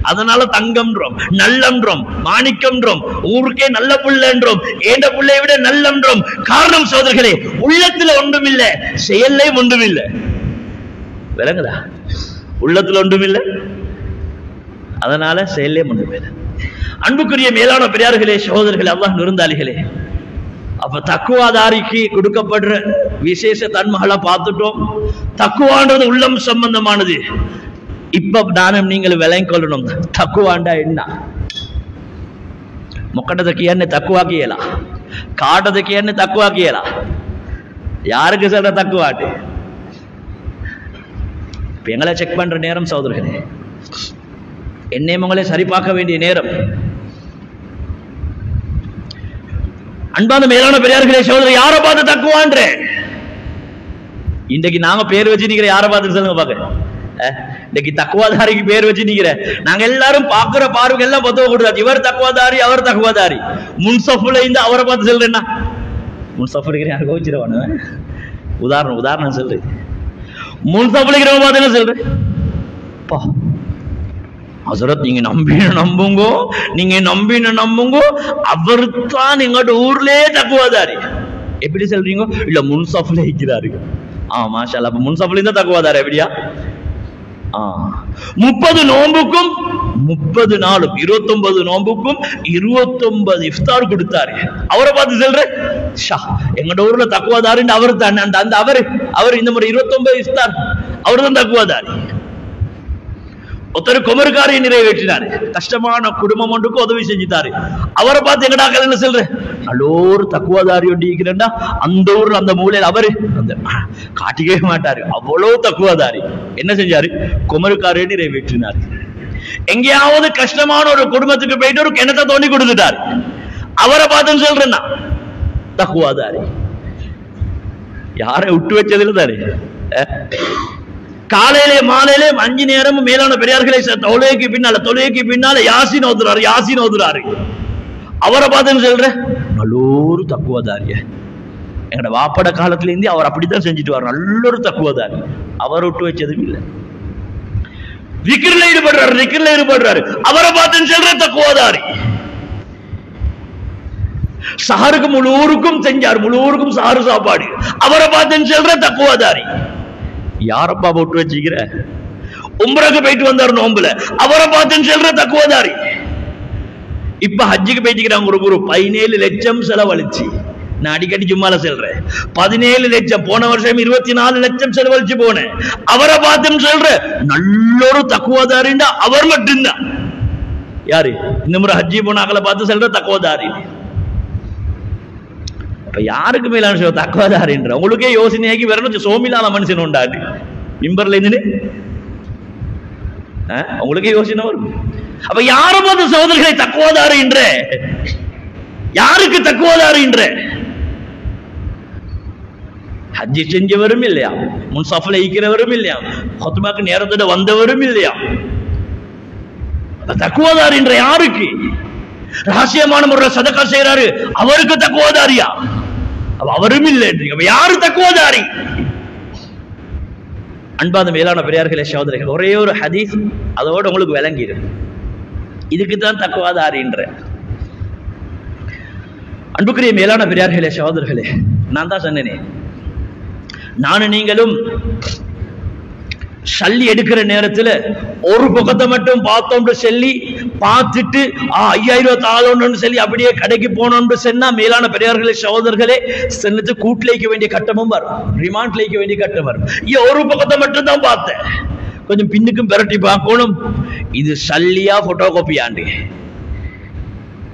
அதனால தங்கம்ன்றோம், நல்லன்றோம், மாணிக்கம்ன்றோம், ஊருக்கே நல்ல புள்ளன்றோம், ஏண்ட புள்ளையை விட நல்லன்றோம். காரணம் சகோதரர்களே, உள்ளத்துல ஒன்றும் இல்லை, செயல்லையும் ஒன்றும் இல்லை. விளங்குதா? உள்ளத்துல ஒன்றும் இல்லை, அதனால செயல்லையும் ஒன்றும் இல்லை. அன்புக்குரிய மேலான பெரியார்களே சகோதரர்களே, அல்லாஹ் விருந்தாளிகளே, அப்ப தக்குவாதாரிக்கு கொடுக்கப்படுற விசேஷ தன்மைகளை பார்த்துட்டோம். தக்குவான்றது உள்ளம் சம்பந்தமானது. இப்ப நானும் நீங்கள் விளங்கிக் கொள்ளணும், தக்குவாண்டா என்ன. ಮೊಕ್ಕಟದಕ್ಕೆ ಎಣ್ಣೆ ತಕ್ಕುವಾಕಿಯಲ್ಲ, ಕಾಟದಕ್ಕೆ ಎಣ್ಣೆ ತಕ್ಕುವಾಕಿಯಲ್ಲ. யாருக்கு சொல்ற தக்குவாட்டு? இப்ப எங்களை செக் பண்ற நேரம் சகோதரர்களே, என்னையும் உங்களே சரி பார்க்க வேண்டிய நேரம். அன்பான மேலான பெரியார்களே சகோதரர், யாரை பார்த்து தக்குவான்ற? இன்றைக்கு நாங்க பேர் வச்சு நிக்கிற யாரை பார்த்து சொல்லுங்க பாக்க. இன்னைக்கு தக்குவாதாரிக்கு பேர் வச்சு நிக்கிற நாங்க எல்லாரும் பாக்குற பார்வை எல்லாம் பத்துவ கொடுத்தாச்சு. இவர் தக்குவாதாரி, அவர் தக்குவாதாரி. முன்சஃப்ல இருந்து அவரை பார்த்து சொல்றேன்னா, முன்சஃப் இருக்கிற யாருக்கு வச்சிருவானு உதாரணம் சொல்றேன். முன்சஃப்ல இருக்கிறவங்க பார்த்து என்ன சொல்றேன்? ஹசரத் நீங்க நம்புங்கோ, நீங்க நம்புங்கோ, அவர் தான் எங்களோட ஊர்லயே தக்குவாதாரி. எப்படி சொல்றீங்க? இல்ல முன்சாஃப்ல இருக்கிறாரு. மாஷா அல்லாஹ், முன்சாஃப்ல இருந்தா தக்குவாதாரி எப்படியா? 30 நோன்புக்கும் 30 நாளும் 29 நோன்புக்கும் 29 இஃப்தார் கொடுத்தாரு. அவரை பார்த்து சொல்ற எங்கட ஊர்ல தக்குவாதாரின்னு அவரு தான். அந்த அவர் இந்த முறை 29 இஃப்தார் அவரு தான் தக்குவாதாரி. ஒருத்தர் குமர்காரியை நிறைவேற்றினாரு, கஷ்டமான குடும்பம் ஒன்றுக்கு உதவி செஞ்சுட்டாரு. அவரை பார்த்து எங்கடா கல்யாணம் சொல்ற நல்லோரு தக்குவாதாரி ஒட்டிக்கிறா அந்த ஊர்ல அந்த மூலையில் அவரு அந்த காட்டிக்கவே மாட்டாரு, அவ்வளவு தக்குவாதாரி. என்ன செஞ்சாரு? குமர்காரியை நிறைவேற்றினாரு. எங்கேயாவது கஷ்டமான ஒரு குடும்பத்துக்கு போயிட்டு ஒரு கிணத்தை தோண்டி கொடுத்துட்டாரு. அவரை பார்த்து சொல்றேன்னா தக்குவாதாரி. யாரை விட்டு வச்சதுல தாரு. காலையிலே மாலையிலே 5 நேரமும் மேலான பெரியார்களை தொழுகைக்கு பின்னால யாசின் ஓதுறாரு. அவரை பார்த்து சொல்ற நல்லொரு தக்குவாதாரிய. எங்கட வாப்பட காலத்துல இருந்து அவர் அப்படித்தான் செஞ்சுட்டு வர நல்லொரு தக்குவாதாரி. அவர் விட்டு வச்சதும் இல்லை. விக்ரில ஈடுபடுறாரு. அவரை பார்த்து சொல்ற தக்குவாதாரி. சஹருக்கு முழு ஊருக்கும் செஞ்சார், முழு ஊருக்கும் சஹரு சாப்பாடு. அவரை பார்த்து சொல்ற தக்குவாதாரி. யாரப்பா போட்டு வச்சுக்கிற? உம்ரக்கு போயிட்டு வந்தார் நோம்புல, அவரை பார்த்து சொல்ற தக்குவாதாரி. இப்ப ஹஜ்ஜுக்கு போயிட்டு ஒரு குரு 17 லட்சம் செலவழிச்சு. நான் அடிக்கடி ஜும்மால சொல்றேன், 17 லட்சம். போன வருஷம் 24 லட்சம் செலவழிச்சு போனேன். அவரை பார்த்து சொல்ற நல்லொரு தக்குவாதாரின்னா அவர் மட்டும்தான். யாரு? இந்த முறை ஹஜ்ஜி போனாக்களை பார்த்து சொல்ற தக்குவாதாரி. யாருக்கு மேலான தக்குவாதாரின்ற உங்களுக்கே யோசனையாக்கி வரணும். சோமிலான மனுஷன் உண்டாது மிம்பர்ல இருந்து உங்களுக்கே யோசனை வரும். அப்ப யாரை பார்த்து சகோதரர்களை தக்குவாதாரின்ற? யாருக்கு தக்குவாதாரின்ற? ஹஜ்ஜி செஞ்சவரும் இல்லையா, முன்சாஃப்ல ஈக்கிறவரும் இல்லையா, ஹுத்பாக்கு நேரத்தோட வந்தவரும் இல்லையா. தக்குவாதாரின்ற யாருக்கு? ரகசியமான முறையில் சதகா செய்யறாரு, அவருக்கு தக்குவாதாரியா? அவரும் இல்லை. யாரு தக்குவாதாரி? அன்பான மேலான பெரியார்களே சகோதரர்கள், ஒரே ஒரு ஹதீஸ் அதோட உங்களுக்கு விளங்கிடும். இதுக்குதான் தக்குவாதாரின்ற. அன்புக்குரிய மேலான பெரியார்களே சகோதரர்களே, நான் தான் சொன்னேனே, நானும் நீங்களும் சல்லி எடுக்கிற நேரத்தில் ஒரு பக்கத்தை மட்டும் பார்த்தோம்னு சொல்லி பார்த்துட்டு 5000 தாளோன்னு சொல்லி அப்படியே கடைக்கு போனோம்னு சொன்னா மேலான பெரியார்களே சகோதரர்களே, சென்னத்து கூட்டில் வைக்க வேண்டிய கட்டமும் வரும், ரிமாண்ட்ல வைக்க வேண்டிய கட்டம் வரும். ஒரு பக்கத்தை மட்டும் தான் பார்த்தேன், கொஞ்சம் பின்னுக்கும் பெரட்டி பார்க்கணும். இது சல்லியா போட்டோ காப்பியாண்டு,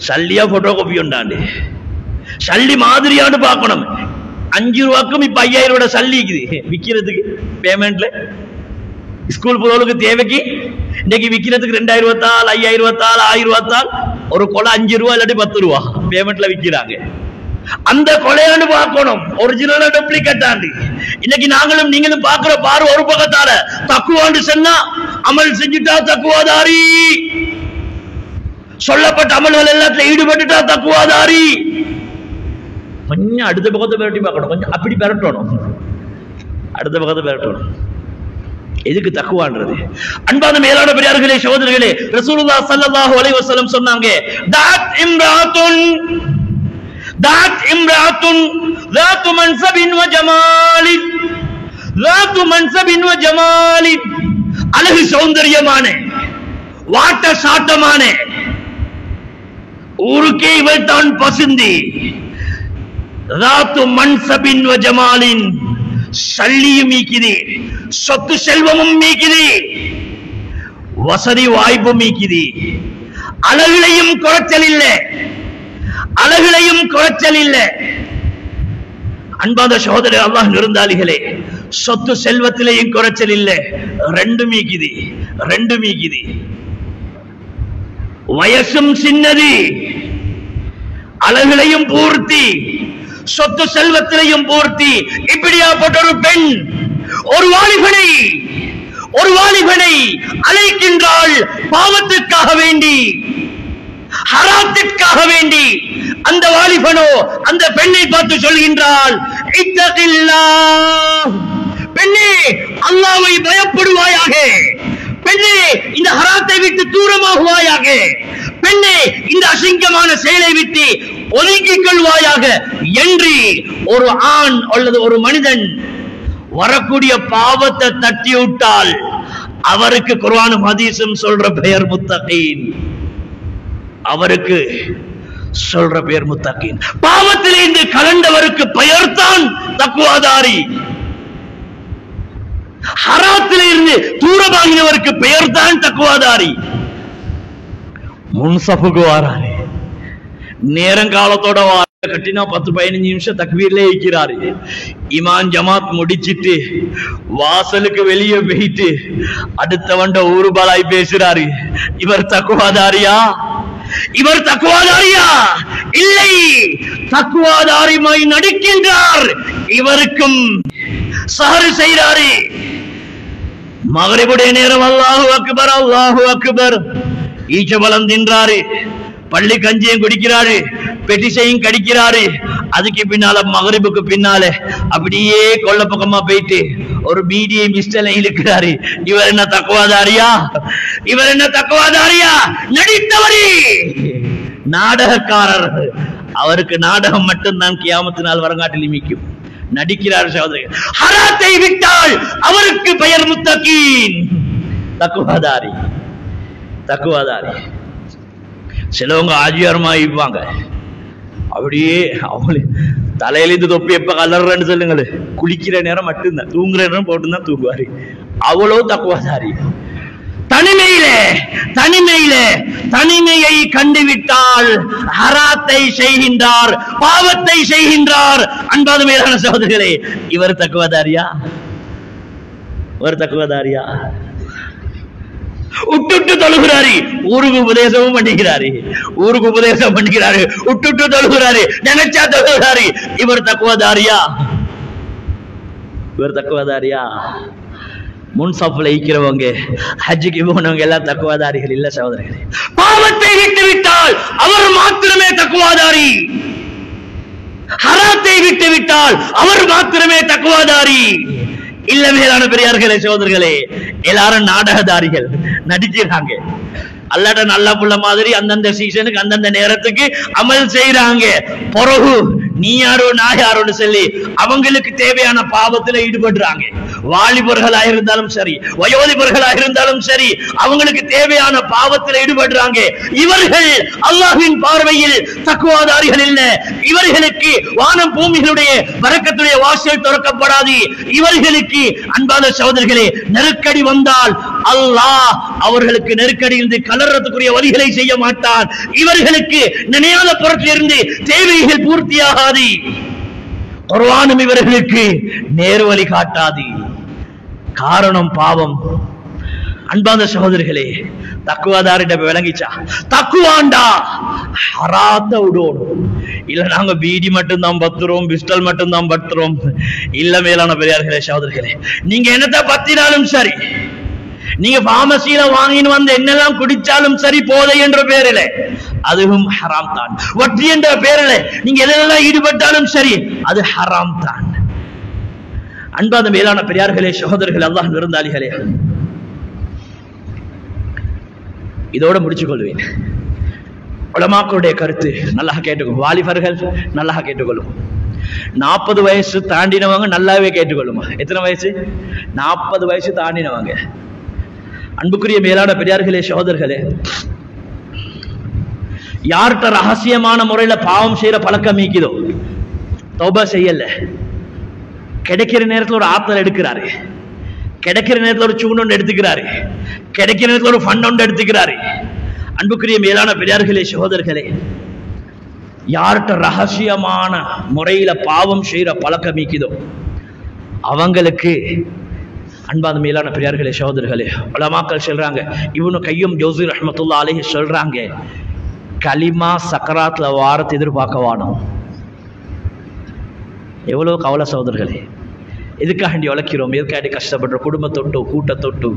சல்லியா போட்டோ காப்பி உண்டாண்டு, சல்லி மாதிரியாண்டு பார்க்கணும். 5 ரூபாய்க்கும் இப்ப 5000 சல்லி விற்கிறதுக்கு பேமெண்ட்ல. ஸ்கூல் போறவங்களுக்கு தேவைக்கு இன்னைக்கு விற்கிறதுக்கு 2000 தாள், 5000 தாள், 1000 தாள், ஒரு கொலை 5 ரூபா இல்லாட்டி 10 ரூபா பேமெண்ட்ல விற்கிறாங்க. அந்த கொலையாண்டு பார்க்கணும், ஒரிஜினல் டூப்ளிகேட் ஆண்டு. இன்னைக்கு நாங்களும் நீங்களும் பார்க்கிற பாரு ஒரு பக்கத்தால தக்குவாண்டு சொன்னா அமல் செஞ்சுட்டா தக்குவாதாரி, சொல்லப்பட்ட அமல்கள் எல்லாத்துல ஈடுபட்டுட்டா தக்குவாதாரி. கொஞ்சம் அடுத்த பக்கத்தை பெரட்டி பார்க்கணும், கொஞ்சம் அப்படி பெரட்டணும், அடுத்த பக்கத்தை பெரட்டணும். எதுக்கு தக்குவான்றது? அன்பான மேலான பெரியார்களே சகோதரர்களே, ரசூலுல்லாஹ் ஸல்லல்லாஹு அலைஹி வஸல்லம் சொன்னாங்க, தாத் இம்ராத்துன் ذات منصب وجمال ذات منصب وجمال, அழகு சௌந்தரியமான வாட்ட சாட்டமான ஊருக்கே இவள் தான் பசுந்தி. ذات منصب وجمال, சல்லியும் மீக்குது, சொத்து செல்வமும் மீக்குது, வசதி வாய்ப்பும் மீக்குது. அழகிலையும் குறைச்சல் இல்லை, அழகிலையும் குறைச்சல் இல்லை. அன்பான சகோதர அல்லாஹ் விருந்தாளிகளே, சொத்து செல்வத்திலையும் குறைச்சல் இல்லை, ரெண்டு மீக்குது, ரெண்டு மீக்குது. வயசும் சின்னது, அழகிலையும் பூர்த்தி, சொத்து செல்வத்திலையும் பூர்த்தி. இப்படியாப்பட்ட ஒரு பெண் ஒரு வாலிபனை அழைக்கின்றாள் பாவத்திற்காக வேண்டி, ஹராத்திற்காக வேண்டி. அந்த வாலிபனோ அந்த பெண்ணை பார்த்து சொல்கின்றாள், இத்தகில்லாஹ், பெண்ணே அல்லாஹ்வை பயப்படுவாயாக, பெண்ணே இந்த ஹராத்தை விட்டு தூரமாகுவாயாக, பெண்ணே இந்த அசிங்கமான செயலை விட்டு ஒதுக்கிக் கொள்வாயாக என்று ஒரு ஆண் அல்லது ஒரு மனிதன் வரக்கூடிய பாவத்தை தட்டி விட்டால் அவருக்கு குர்ஆனும் ஹதீஸும் சொல்ற பெயர் முத்தகீன். அவருக்கு சொல்ற பெயர் முத்தகீன். பாவத்திலிருந்து கலண்டவருக்கு பெயர் தான் தக்வாதாரி. ஹராத்திலிருந்து தூரமாகினவருக்கு பெயர் தான் தக்வாதாரி. முன்சஃபுக்கு வாராரு, நேரங்காலத்தோட கட்டினா 10-15 நிமிஷம் தக்பீர்ல இருக்கிறாரு. இமாம் ஜமாத் முடிச்சிட்டு வாசலுக்கு வெளியே போயிட்டு அடுத்தவண்ட ஊருபாலாய் பேசுறாரு. இவர் தக்வாதாரியா? இவர் தக்வாதாரியா? இல்லை, தக்வாதாரிமாய் நடிக்கின்றார். இவருக்கும் சஹர் செய்றாரு. மக்ரிபுடைய நேரம் அல்லாஹு அக்பர் அல்லாஹு அக்பர் ஈச்சபலம் தின்றாரு, பள்ளி கஞ்சியும் குடிக்கிறாரு, பெட்டிசையும் கடிக்கிறாரு. அதுக்கு பின்னால மகரிபுக்கு பின்னால அப்படியே கொள்ள பக்கமா போயிட்டு ஒரு பீடியை மிஸ்டலை இழுக்கிறாரு. இவர் என்ன தக்வாதாரியா? இவர் என்ன தக்வாதாரியா? நடித்தவரே, நாடகக்காரர். அவருக்கு நாடகம் மட்டும்தான் கியாமத்து நாள் வரங்காட்டில் மிக்கும். நடிக்கிறார் சகோதரி. ஹராத்தை விட்டால் அவருக்கு பெயர் முத்தகீன், தக்வாதாரி. தக்வாதாரி. சிலவங்க ஆஜியாரமா இருப்பாங்க, அப்படியே அவங்களே தலையிலிருந்து தொப்பி எப்ப கலர்றன்னு சொல்லுங்களே, குளிக்கிற நேரம் மட்டும்தான், தூங்குற நேரம் போட்டுதான் தூங்குவாரு. அவ்வளவு தக்வாதாரி. தனிமையை கண்டுவிட்டால் ஹராத்தை செய்கின்றார், பாவத்தை செய்கின்றார். அன்பாத மேலான சகோதரர்களே, இவர் தக்வாதாரியா? இவர் தக்வாதாரியா? உட்டு தொழுகிறாரு, ஊருக்கு உபதேசமும் பண்ணிக்கிறாரு, ஊருக்கு உபதேசம் பண்ணிக்கிறாரு, உட்டு தொழுகிறாரு, நினைச்சா தொழுகிறாரு. இவர் தக்வாதாரியா? இவர் தக்வாதாரியா? முன்சாஃப்ல இருக்கிறவங்க, ஹஜ்ஜுக்கு போனவங்க எல்லாம் தக்வாதாரிகள் இல்ல சகோதரர்களே. பாவத்தை விட்டு விட்டால் அவர் மாத்திரமே தக்வாதாரி. ஹராத்தை விட்டு விட்டால் அவர் மாத்திரமே தக்வாதாரி. இல்ல மேலான பெரியார்களே சகோதரர்களே, எல்லாரும் நாடகதாரிகள், நடிக்கிறாங்க. அல்லாட நல்ல புள்ள மாதிரி அந்தந்த சீசனுக்கு அந்தந்த நேரத்துக்கு அமல் செய்யறாங்க. பிறகு நீ யாரோ நான் யாரோன்னு சொல்லி அவங்களுக்கு தேவையான பாவத்துல ஈடுபடுறாங்க. வாலிபர்களாக இருந்தாலும் சரி, வயோதிபர்களாக இருந்தாலும் சரி, அவங்களுக்கு தேவையான பாவத்துல ஈடுபடுறாங்க. இவர்கள் அல்லாஹ்வின் பார்வையில் தக்வாதாரிகள் இல்ல. இவர்களுக்கு வானம் பூமிகளுடைய பரக்கத்துடைய வாசல் திறக்கப்படாது. இவர்களுக்கு அன்பான சகோதரர்களே, நெருக்கடி வந்தால் அல்லாஹ் அவர்களுக்கு நெருக்கடியிலிருந்து கலர்றதுக்குரிய வழிகளை செய்ய மாட்டான். இவர்களுக்கு நினையாத பொருட்களிலிருந்து தேவைகள் பூர்த்தியாகாது. குர்ஆனும் இவர்களுக்கு நேர்வழி காட்டாது. காரணம் பாவம். அன்பான சகோதரர்களே, தக்குவாதாரிட்ட விளங்கிச்சா? தக்குவாண்டா ஹராத்த விடணும். இல்ல நாங்க பீடி மட்டும் தான் பத்துறோம், பிஸ்டல் மட்டும் தான் பத்துறோம். இல்ல மேலான பெரியார்களே சகோதரர்களே, நீங்க என்னத்தை பத்தினாலும் சரி, நீங்க பார்மசியில வாங்கின்னு வந்து என்னெல்லாம் குடிச்சாலும் சரி, போதை என்ற பேரில அதுவும் ஹராம் தான். வட்டி என்ற பேரில நீங்க எதெல்லாம் ஈடுபட்டாலும் சரி, அது ஹராம் தான். அன்பாத மேலான பெரியார்களே சகோதரர்களே, அல்லாஹ் விருந்தாளிகளே, இதோட முடிச்சு கொள்வேன். உலமாக்களுடைய கருத்து நல்லா கேட்டுக்கொள்ளும். வாலிபர்கள் நல்லா கேட்டுக்கொள்ளும். 40 வயசு தாண்டினவங்க நல்லாவே கேட்டுக்கொள்ளுமா. எத்தனை வயசு? 40 வயசு தாண்டினவங்க. அன்புக்குரிய மேலான பெரியார்களே சகோதரர்களே, யார்கிட்ட ரகசியமான முறையில பாவம் செய்யற பழக்கம் மீக்குதோ, தௌபா செய்யல, கிடைக்கிற நேரத்தில் ஒரு ஆத்தல் எடுக்கிறாரு, கிடைக்கிற நேரத்தில் ஒரு சூன் ஒன்று எடுத்துக்கிறாரு, கிடைக்கிற நேரத்தில் ஒரு ஃபண்ட் ஒன்று எடுத்துக்கிறாரு. அன்புக்குரிய மேலான பெரியார்களே சகோதரர்களே, யார்கிட்ட ரகசியமான முறையில பாவம் செய்யற பழக்கம் மீக்குதோ அவங்களுக்கு அன்பான மேலான பெரியார்களே சகோதரர்களே, உலமாக்கள் சொல்றாங்க, இவனு கையும் ஜௌசி ரஹ்மத்துல்லாஹி அலைஹி சொல்றாங்க, கலிமா சக்கராத்ல வாரத்தை எதிர்பார்க்க வாணும். எவ்வளவு கவலை சகோதரர்களே. எதுக்காண்டி உழைக்கிறோம், எதுக்காண்டி கஷ்டப்படுறோம்? குடும்பத்தொட்டு, கூட்டத்தொட்டு,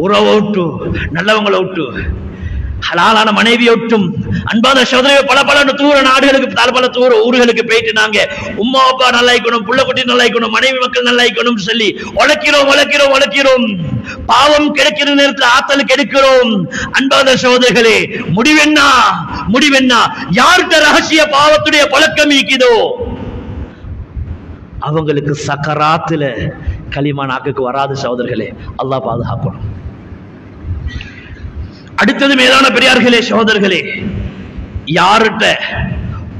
உறவோட்டு, நல்லவங்களை விட்டு ஹலாலான மனைவியொட்டும் அன்பான சகோதரர்கள் பல தூர நாடுகளுக்கு பல தூர ஊர்களுக்கு போயிட்டு நாங்க உம்மா அப்பா நல்லா இருக்கணும், புள்ள குட்டி நல்லா இருக்கணும், மனைவி மக்கள் நல்லா இருக்கணும் சொல்லி உழைக்கிறோம். பாவம் கிடைக்கிற நேரத்தில் ஆத்தல் கெடுக்கிறோம். அன்பான சகோதரர்களே, முடிவென்னா யார்கிட்ட ரகசிய பாவத்துடைய பழக்கம் இருக்குதோ அவங்களுக்கு சக்கராத்துல களிமா நாக்குக்கு வராது சகோதரர்களே. அல்லாஹ் பாதுகாக்கணும். அடுத்தது மேலான பெரியார்களே சகோதரர்களே, யார்கிட்ட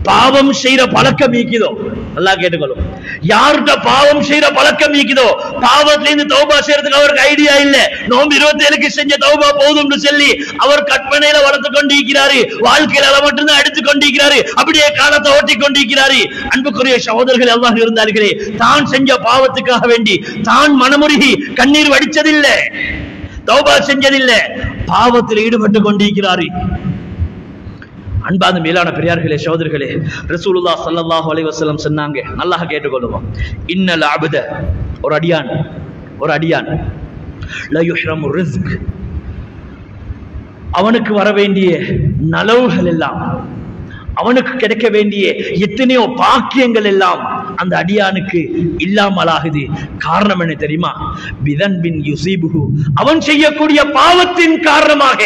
பாவம் செய்யற பழக்கம் நீக்குதோ, நல்லா கேட்டுக்கொள்ளும், யார்கிட்ட பாவம் செய்யற பழக்கம் நீக்குதோ, பாவத்துல இருந்து தௌபா செய்யறதுக்கு அவருக்கு ஐடியா இல்ல, நோம்பு 27க்கு செஞ்ச தௌபா போதும்னு சொல்லி அவர் கற்பனையில வளர்த்து கொண்டிருக்கிறாரு, வாழ்க்கையில அதை மட்டும்தான் எடுத்து கொண்டிருக்கிறாரு, அப்படியே காலத்தை ஓட்டி கொண்டிருக்கிறாரு. அன்புக்குரிய சகோதரர்கள் அல்லாஹ் இருந்தார்களே, தான் செஞ்ச பாவத்துக்காக வேண்டி தான் மனமுருகி கண்ணீர் வடிச்சதில்லை, தௌபா செஞ்சதில்லை, பாவத்தில் ஈடுபட்டு கொண்டிருக்கிறாரு. அன்பான மேலான பெரியார்களே சகோதரர்களே, ரசூலுல்லாஹ் ஸல்லல்லாஹு அலைஹி வஸல்லம் சொன்னாங்க, நல்லா கேட்டுக்கொள்ளுவோம், இன்னல் அப்த, ஒரு அடியான் லா யுஹ்ரமு ரிஸ்க், அவனுக்கு வர வேண்டிய நலவுகள் எல்லாம், அவனுக்கு கிடைக்க வேண்டிய எத்தனையோ பாக்கியங்கள் எல்லாம் அந்த அடியானுக்கு இல்லாமலாகுது. காரணம் என்ன தெரியுமா? பிதன்பின் யுஸீபுஹு, அவன் செய்யக்கூடிய பாவத்தின் காரணமாக.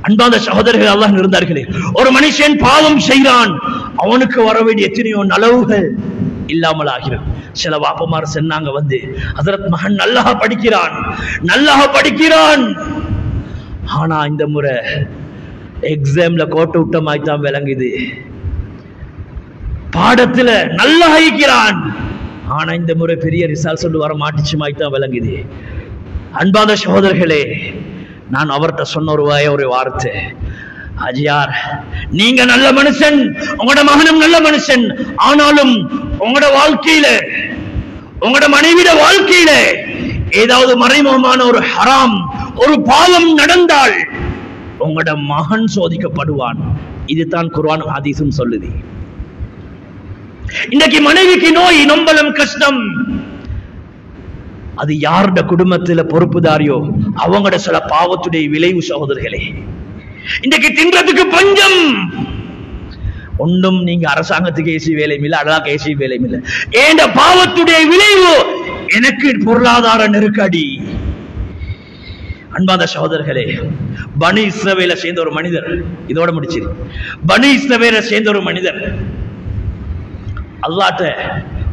அன்பான சகோதரர்கள் அல்லாஹ் இருந்தார்களே, ஒரு மனுஷன் பாவம் செய்கிறான், அவனுக்கு வர வேண்டிய எத்தனையோ நலவுகள் இல்லாமல் ஆகிறது. சில வாப்பமார் சொன்னாங்க வந்து, ஹஜ்ரத் மகன் நல்லா படிக்கிறான், ஆனா இந்த முறை எக்ஸாம்ல கோட்டை விட்ட மாதிரி தான் விளங்குது, பாடத்துல நல்லா இருக்கிறான், ஆனா இந்த முறை பெரிய ரிசல்ட் சொல்லி வர மாட்டிச்சு மாதிரி தான் விளங்குது. அன்பான சகோதரர்களே, நான் அவர்கிட்ட சொன்ன ஒரு வார்த்தை, அஜியார் நீங்க நல்ல மனுஷன், உங்களோட மகனும் நல்ல மனுஷன், ஆனாலும் உங்களோட வாழ்க்கையில, உங்களோட மனைவிட வாழ்க்கையில ஏதாவது மறைமுகமான ஒரு ஹராம், ஒரு பாவம் நடந்தால் உங்களோட மகன் சோதிக்கப்படுவான். இதுதான் குர்ஆன் ஹதீஸும் சொல்லுது. இன்னைக்கு மனைவிக்கு நோய், நொம்பலம், கஷ்டம், அது யாருடைய குடும்பத்துல பொறுப்புதாரியோ அவங்களோட சில பாவத்துடைய விளைவு சகோதரர்களே. இன்றைக்கு தின்றதுக்கு பஞ்சம், ஒன்றும் நீங்க அரசாங்கத்துக்கு ஏசி வேலையும் இல்லை, அழகாக ஏசி வேலையும் இல்லை, ஏண்ட பாவத்துடைய விளைவு எனக்கு பொருளாதார நெருக்கடி. அன்பான சகோதரர்களே, பனி இஸ்ரவேல சேர்ந்த ஒரு மனிதர், இதோட முடிச்சிரு, பனி இஸ்ரவேல சேர்ந்த ஒரு மனிதர் அல்லாஹ்ட்ட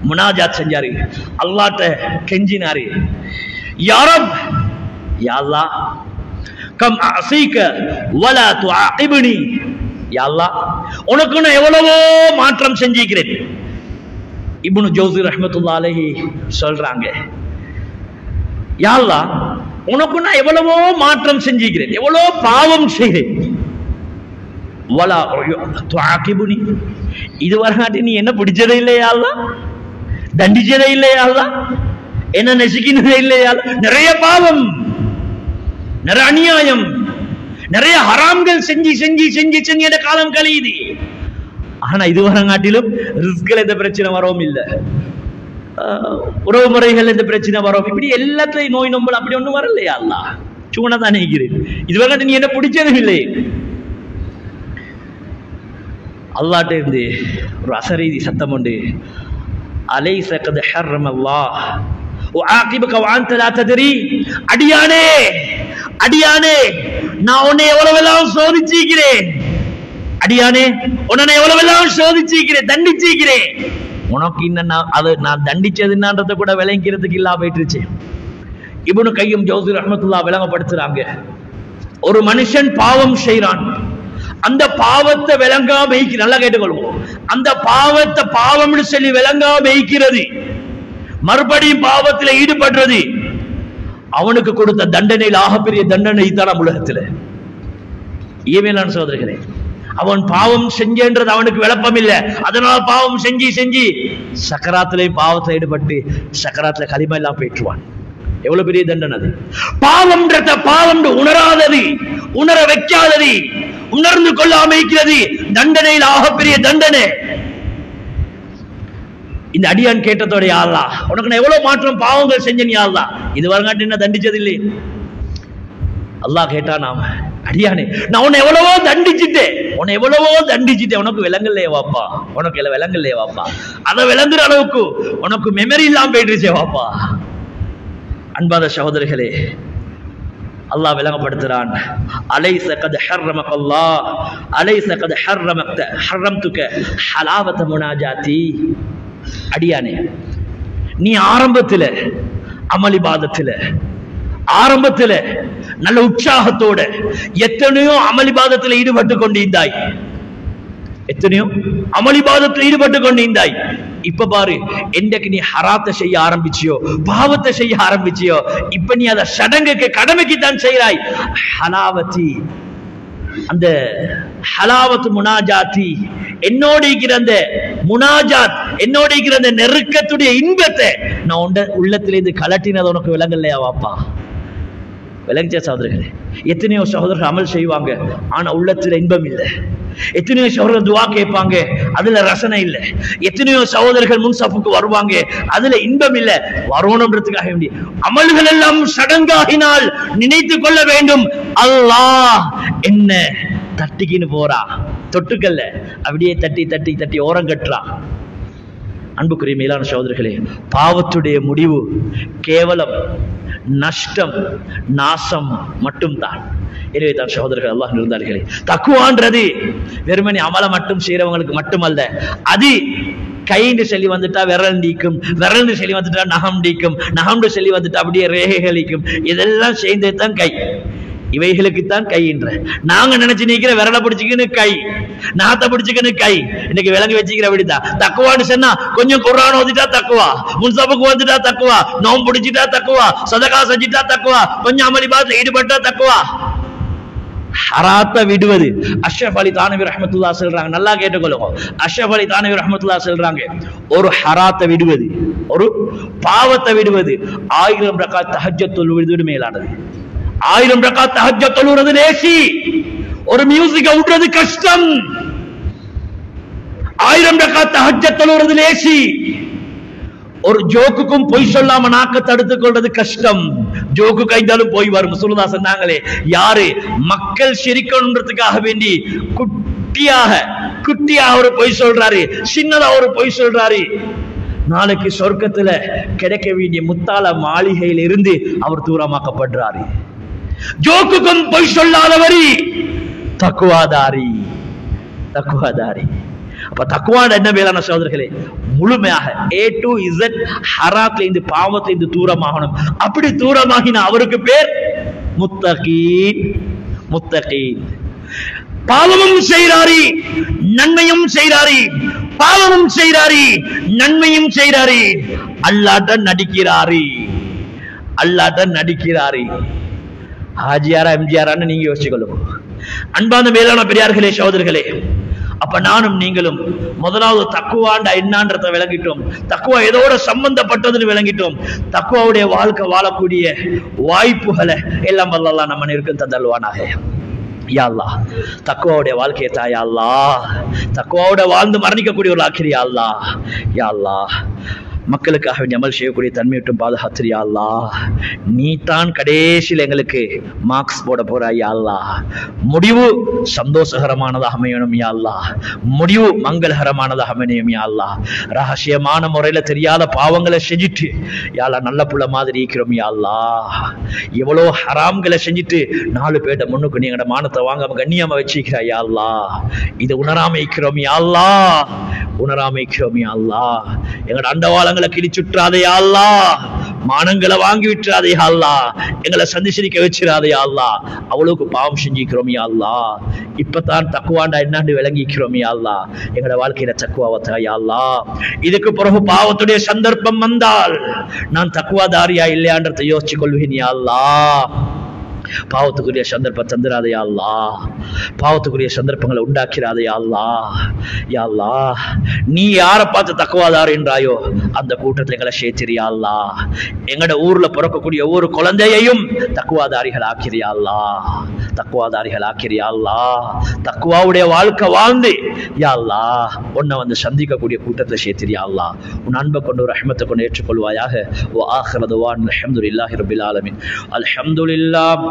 முனாஜாத் செஞ்சாரு, அல்லாஹ்ட்ட கெஞ்சினாரு, யா ரப், யா அல்லாஹ், கம் அஸீக வலா துஆகிப்னி, யா அல்லாஹ் உனக்கு நான் எவ்வளவோ மாற்றம் செஞ்சிக்கிறேன். இப்னு ஜௌஸி ரஹ்மத்துல்லாஹி அலைஹி சொல்றாங்க, யா அல்லாஹ் உனக்கு நான் எவ்வளவோ மாற்றம் செஞ்சிக்கிறேன், எவ்வளோ பாவம் செய்கிறேன், வலா துஆகிப்னி, இதுவரை நீ என்ன பிடிச்சதே இல்லையா அல்லாஹ், தண்டிச்சதே இல்லையா அல்லாஹ், என்ன நெசுக்கினதே இல்லையா, நிறைய பாவம், நிறைய அநியாயம், நிறைய ஹராம்கள் செஞ்சு செஞ்சு செஞ்சு செஞ்சு என்ற காலம் கழியுது. ஆனா இதுவரை காட்டிலும் ரிஸ்க்ல எந்த பிரச்சனை வரவும் இல்லை, உறவு முறைகள் எந்த பிரச்சனை வரும், இப்படி எல்லாத்தையும் நோய் நொம்பல் அப்படி ஒண்ணும் வரலையா அல்லாஹ், சும்மா தான் நினைக்கிறேன், இதுவரை நீ என்ன பிடிச்சதும் இல்லை. அல்லாஹ்ட்ட இருந்து ஒரு அசரீதி சத்தம் உண்டு, அலைஸ கத் ஹர்ரமல்லாஹ் வஆகிபக வஅன்த லா தத்ரி, அடியானே அடியானே நான் உன்னை எவ்வளவெல்லாம் சோதிச்சிக்கிறேன், அடியானே உன்னை எவ்வளவெல்லாம் சோதிச்சிக்கிறேன், தண்டிச்சிக்கிறேன், உனக்கு இன்னும் அது நான் தண்டிச்சதுன்றத கூட விளங்கிறதுக்கு இல்லா போயிட்டுருச்சு. இப்னு கையும் ஜௌஸி ரஹ்மத்துல்லாஹ் விளங்கப்படுத்துறாங்க, ஒரு மனுஷன் பாவம் செய்யறான், அந்த பாவத்தை விளங்காம வைக்க, நல்லா கேட்டுக்கொள்வோம், அந்த பாவத்தை பாவம்னு சொல்லி விளங்காம வைக்கிறது, மறுபடியும் பாவத்தில் ஈடுபடுறது, அவனுக்கு கொடுத்த தண்டனையில் ஆகப்பெரிய தண்டனை தான் உலகத்தில். ஏவேலான சகோதரர்களே, அவன் பாவம் செஞ்சன்றது அவனுக்கு விளப்பம் இல்லை, அதனால பாவம் செஞ்சு செஞ்சு சக்கராத்திலே பாவத்தில் ஈடுபட்டு சக்கராத்துல களிமா எல்லாம் போயிட்டுவான். எவ்வளவு பெரிய தண்டனை அது! பாவம்ன்றத பாவம் உணராதது, உணர வைக்காதது, உணர்ந்து கொள்ளாம இருக்கிறது, தண்டனையில் ஆகப்பெரிய தண்டனை. இந்த அடியான் கேட்டதோட, யா அல்லாஹ் உனக்கு நான் எவ்வளவு மாற்றம் பாவங்கள் செஞ்சேன், யா அல்லாஹ் இதுவரை என்ன தண்டிச்சது இல்லை. அல்லாஹ் கேட்டா, நாம அடியானே, நான் உன்னை எவ்வளவோ தண்டிச்சுட்டேன், உனக்கு விலங்கல்லையே வாப்பா, உனக்கு விலங்கல்லையே வாப்பா, அதை விளங்குற அளவுக்கு உனக்கு மெமரி இல்லாம போயிடுச்சே வாப்பா. அன்பான சகோதரர்களே, அல்லாஹ் விளங்கப்படுத்துறான், அலைஸ கத் ஹர்ரமக அல்லாஹ், அலைஸ கத் ஹர்ரம்துக ஹலாவத முனாஜாதி. அடியானே, நீ ஆரம்பத்துல அமல் இபாதத்துல ஆரம்பத்துல நல்ல உற்சாகத்தோட எத்தனையோ அமல் இபாதத்துல ஈடுபட்டு கொண்டிருந்தாய், எத்தனையோ அமல் இபாதத்துல ஈடுபட்டு கொண்டிருந்தாய். இப்ப பாரு, என்றைக்கு நீ ஹராத்தை செய்ய ஆரம்பிச்சியோ, பாவத்தை செய்ய ஆரம்பிச்சியோ, இப்ப நீ அதை சடங்குக்கு கடமைக்கு தான் செய்கிறாய். ஹலாவதி, அந்த ஹலாவத்து முனாஜாத்தி, என்னோட இருக்கிற அந்த முனாஜாத், என்னோட இருக்கிற அந்த நெருக்கத்துடைய இன்பத்தை நான் உள்ளத்திலிருந்து கலட்டினது உனக்கு விளங்கலையா வாப்பா? விளங்கிச்ச சகோதரர்களே, எத்தனையோ சகோதரர்கள் அமல் செய்வாங்க, ஆனா உள்ளத்துல இன்பம் இல்லை. எத்தனையோ சகோதரர்கள் துவா கேட்பாங்க, அதுல ரசனை இல்லை. எத்தனையோ சகோதரர்கள் முன்சப்புக்கு வருவாங்க, அதுல இன்பம் இல்லை. வரணும்ன்றதுக்காக வேண்டிய அமல்கள் எல்லாம் சடங்காகினால் நினைத்து கொள்ள வேண்டும், அல்லாஹ் என்ன தட்டிக்கின்னு போறா, தொட்டுக்கல்ல அப்படியே தட்டி தட்டி தட்டி ஓரம் கட்டுறா. அன்புக்குரிய மேலான சகோதரர்களே, பாவத்துடைய முடிவு கேவலம் நஷ்டம், நாசம் மட்டும்தான். எனவே தான் சகோதரர்கள், அல்லாஹ் இருந்தார்களே, தக்குவான்றது வெறுமனே அமல மட்டும் செய்யறவங்களுக்கு மட்டுமல்ல. அது கைன்னு சொல்லி வந்துட்டா விரல் நீக்கும், விரல்னு சொல்லி வந்துட்டா நகம் நீக்கும், நகம்னு சொல்லி வந்துட்டா அப்படியே ரேகைகளிக்கும். இதெல்லாம் சேர்ந்ததுதான் கை. இவைகளுக்குத்தான் கைன்ற நாங்க நினைச்சு நீக்கிற விரலை பிடிச்சிக்கின்னு கை, நாத்தை பிடிச்சிக்கின்னு கை. இன்னைக்கு விலங்கு வச்சுக்கிற அப்படிதான். தக்குவான்னு சொன்னா கொஞ்சம் குர்ஆன் ஓதிட்டா தக்குவா, முன்சபுக்கு வந்துட்டா தக்குவா, நோம்பு பிடிச்சிட்டா தக்குவா, சதகா செஞ்சிட்டா தக்குவா, கொஞ்சம் அமல் இபாதத்துல ஈடுபட்டா தக்குவா. ஹராத்தை விடுவது. அஷ்ரஃப் அலி தானவி ரஹ்மத்துல்லாஹ் சொல்றாங்க, நல்லா கேட்டுக்கொள்ளுங்க. அஷ்ரஃப் அலி தானவி ரஹ்மத்துல்லாஹ் சொல்றாங்க, ஒரு ஹராத்தை விடுவது, ஒரு பாவத்தை விடுவது 1000 ரக்காத் தஹஜ்ஜத் தொழுவது மேலானது. 1000 ரக்காத் தஹஜ்ஜத் தொழுவது லேசி, ஒரு மியூசிக்கை விடுறது கஷ்டம். 1000 ரக்காத் தஹஜ்ஜத் தொழுவது லேசி. ஒரு ஜோக்குக்கும் பொய் சொல்லாம நாக்க தடுத்துக் கொள்வது கஷ்டம். ஜோக்கு கைந்தாலும் போய் வரும். ரசூலுல்லாஹ் சொன்னாங்களே, யாரு மக்கள் சிரிக்கணும்ன்றதுக்காக வேண்டி குட்டியாக ஒரு பொய் சொல்றாரு, சின்னதா ஒரு பொய் சொல்றாரு, நாளைக்கு சொர்க்கத்துல கிடைக்க வேண்டிய முத்தாள மாளிகையில் இருந்து அவர் தூரமாக்கப்படுறாரு. ஜோக்குக்கும் பொய் சொல்லாதவரி தக்குவாதாரி. அப்ப தக்குவான என்ன மேலான சகோதரர்களே, முழுமையாக A to Z ஹராத்ல இருந்து பாவத்துல இருந்து தூரமாகணும். அப்படி தூரமாகின அவருக்கு பேர் முத்தகீன். பாவமும் செய்றாரு, நன்மையும் செய்றாரு, பாவமும் செய்றாரு, நன்மையும் செய்றாரு, அல்லாஹ்ட்ட நடிக்கிறாரு. ஹாஜியாரா எம்ஜிஆரான்னு நீங்க யோசிச்சுக்கொள்ளுங்க. அன்பான மேலான பெரியார்களே, சகோதரர்களே, அப்ப நானும் நீங்களும் முதலாவது தக்குவாண்ட என்னன்றதை விளங்கிட்டோம். தக்குவா எதோட சம்பந்தப்பட்டதுன்னு விளங்கிட்டோம். தக்குவாவுடைய வாழ்க்கை வாழக்கூடிய வாய்ப்புகளை எல்லாம் அல்லாஹ் நம்ம இருக்கும் தந்தல்வானாக. யா அல்லாஹ், தக்குவாவுடைய வாழ்க்கையை தாயா அல்லாஹ், தக்குவாவோட வாழ்ந்து மரணிக்கக்கூடிய ஒரு ஆக்கிரியா அல்லாஹ். யா அல்லாஹ், மக்களுக்காக வேண்டிய அமல் செய்யக்கூடிய தன்மை விட்டும் பாதுகாத்திரியா அல்லாஹ். நீ தான் கடைசியில் எங்களுக்கு மார்க்ஸ் போட போறாய் யா அல்லாஹ். முடிவு சந்தோஷகரமானதாக அமையணும் யா அல்லாஹ், முடிவு மங்களகரமானதாக அமையணும் யா அல்லாஹ். ரகசியமான முறையில தெரியாத பாவங்களை செஞ்சுட்டு யா அல்லாஹ் நல்ல புள்ள மாதிரி இருக்கிறோம் யா அல்லாஹ். எவ்வளோ ஹராம்களை செஞ்சுட்டு 4 பேர்ட்ட முன்னுக்கு நீ எங்கட மானத்தை வாங்காம கண்ணியமா வச்சுக்கிறாய் யா அல்லாஹ். இதை உணராம இருக்கிறோம் யா அல்லாஹ், எங்கட அண்டவாளங்களை கிழிச்சுற்றாதே யா அல்லாஹ், மானங்களை வாங்கி விட்டுறாதே யா அல்லாஹ், எங்களை சந்திச்சிருக்க வச்சிடாதே யா அல்லாஹ். அவ்வளவுக்கு பாவம் செஞ்சிக்கிறோம் யா அல்லாஹ். இப்பதான் தக்குவாண்டா என்னாண்டு விளங்கிக்கிறோம் யா அல்லாஹ். எங்களோட வாழ்க்கையில தக்குவாவத்தா யா அல்லாஹ். இதுக்கு பிறகு பாவத்துடைய சந்தர்ப்பம் வந்தால் நான் தக்குவாதாரியா இல்லையான்றதை யோசிச்சு கொள்வேன் யா அல்லாஹ். பாவத்துக்குரிய சந்தர்ப்பம் தந்துராதே யா அல்லாஹ், பாவத்துக்குரிய சந்தர்ப்பங்களை உண்டாக்கிறாதே யா அல்லாஹ். யா அல்லாஹ், நீ யாரை பார்த்து தக்குவாதார் என்றாயோ அந்த கூட்டத்தில் எங்களை சேர்த்திரியா அல்லாஹ். எங்கட ஊர்ல பிறக்கக்கூடிய ஒவ்வொரு குழந்தையையும் தக்குவாதாரிகள் ஆக்கிறியா அல்லாஹ், தக்குவாவுடைய வாழ்க்கை வாழ்ந்து யா அல்லாஹ் உன்னை வந்து சந்திக்கக்கூடிய கூட்டத்தில் சேர்த்திரியா அல்லாஹ். உன் அன்பை கொண்டு ரஹ்மத்தை கொண்டு ஏற்றுக்கொள்வாயாக. வ ஆகிரு தஅவானா அல்ஹம்துலில்லாஹி ரப்பில் ஆலமீன். அல்ஹம்துலில்லாஹ்.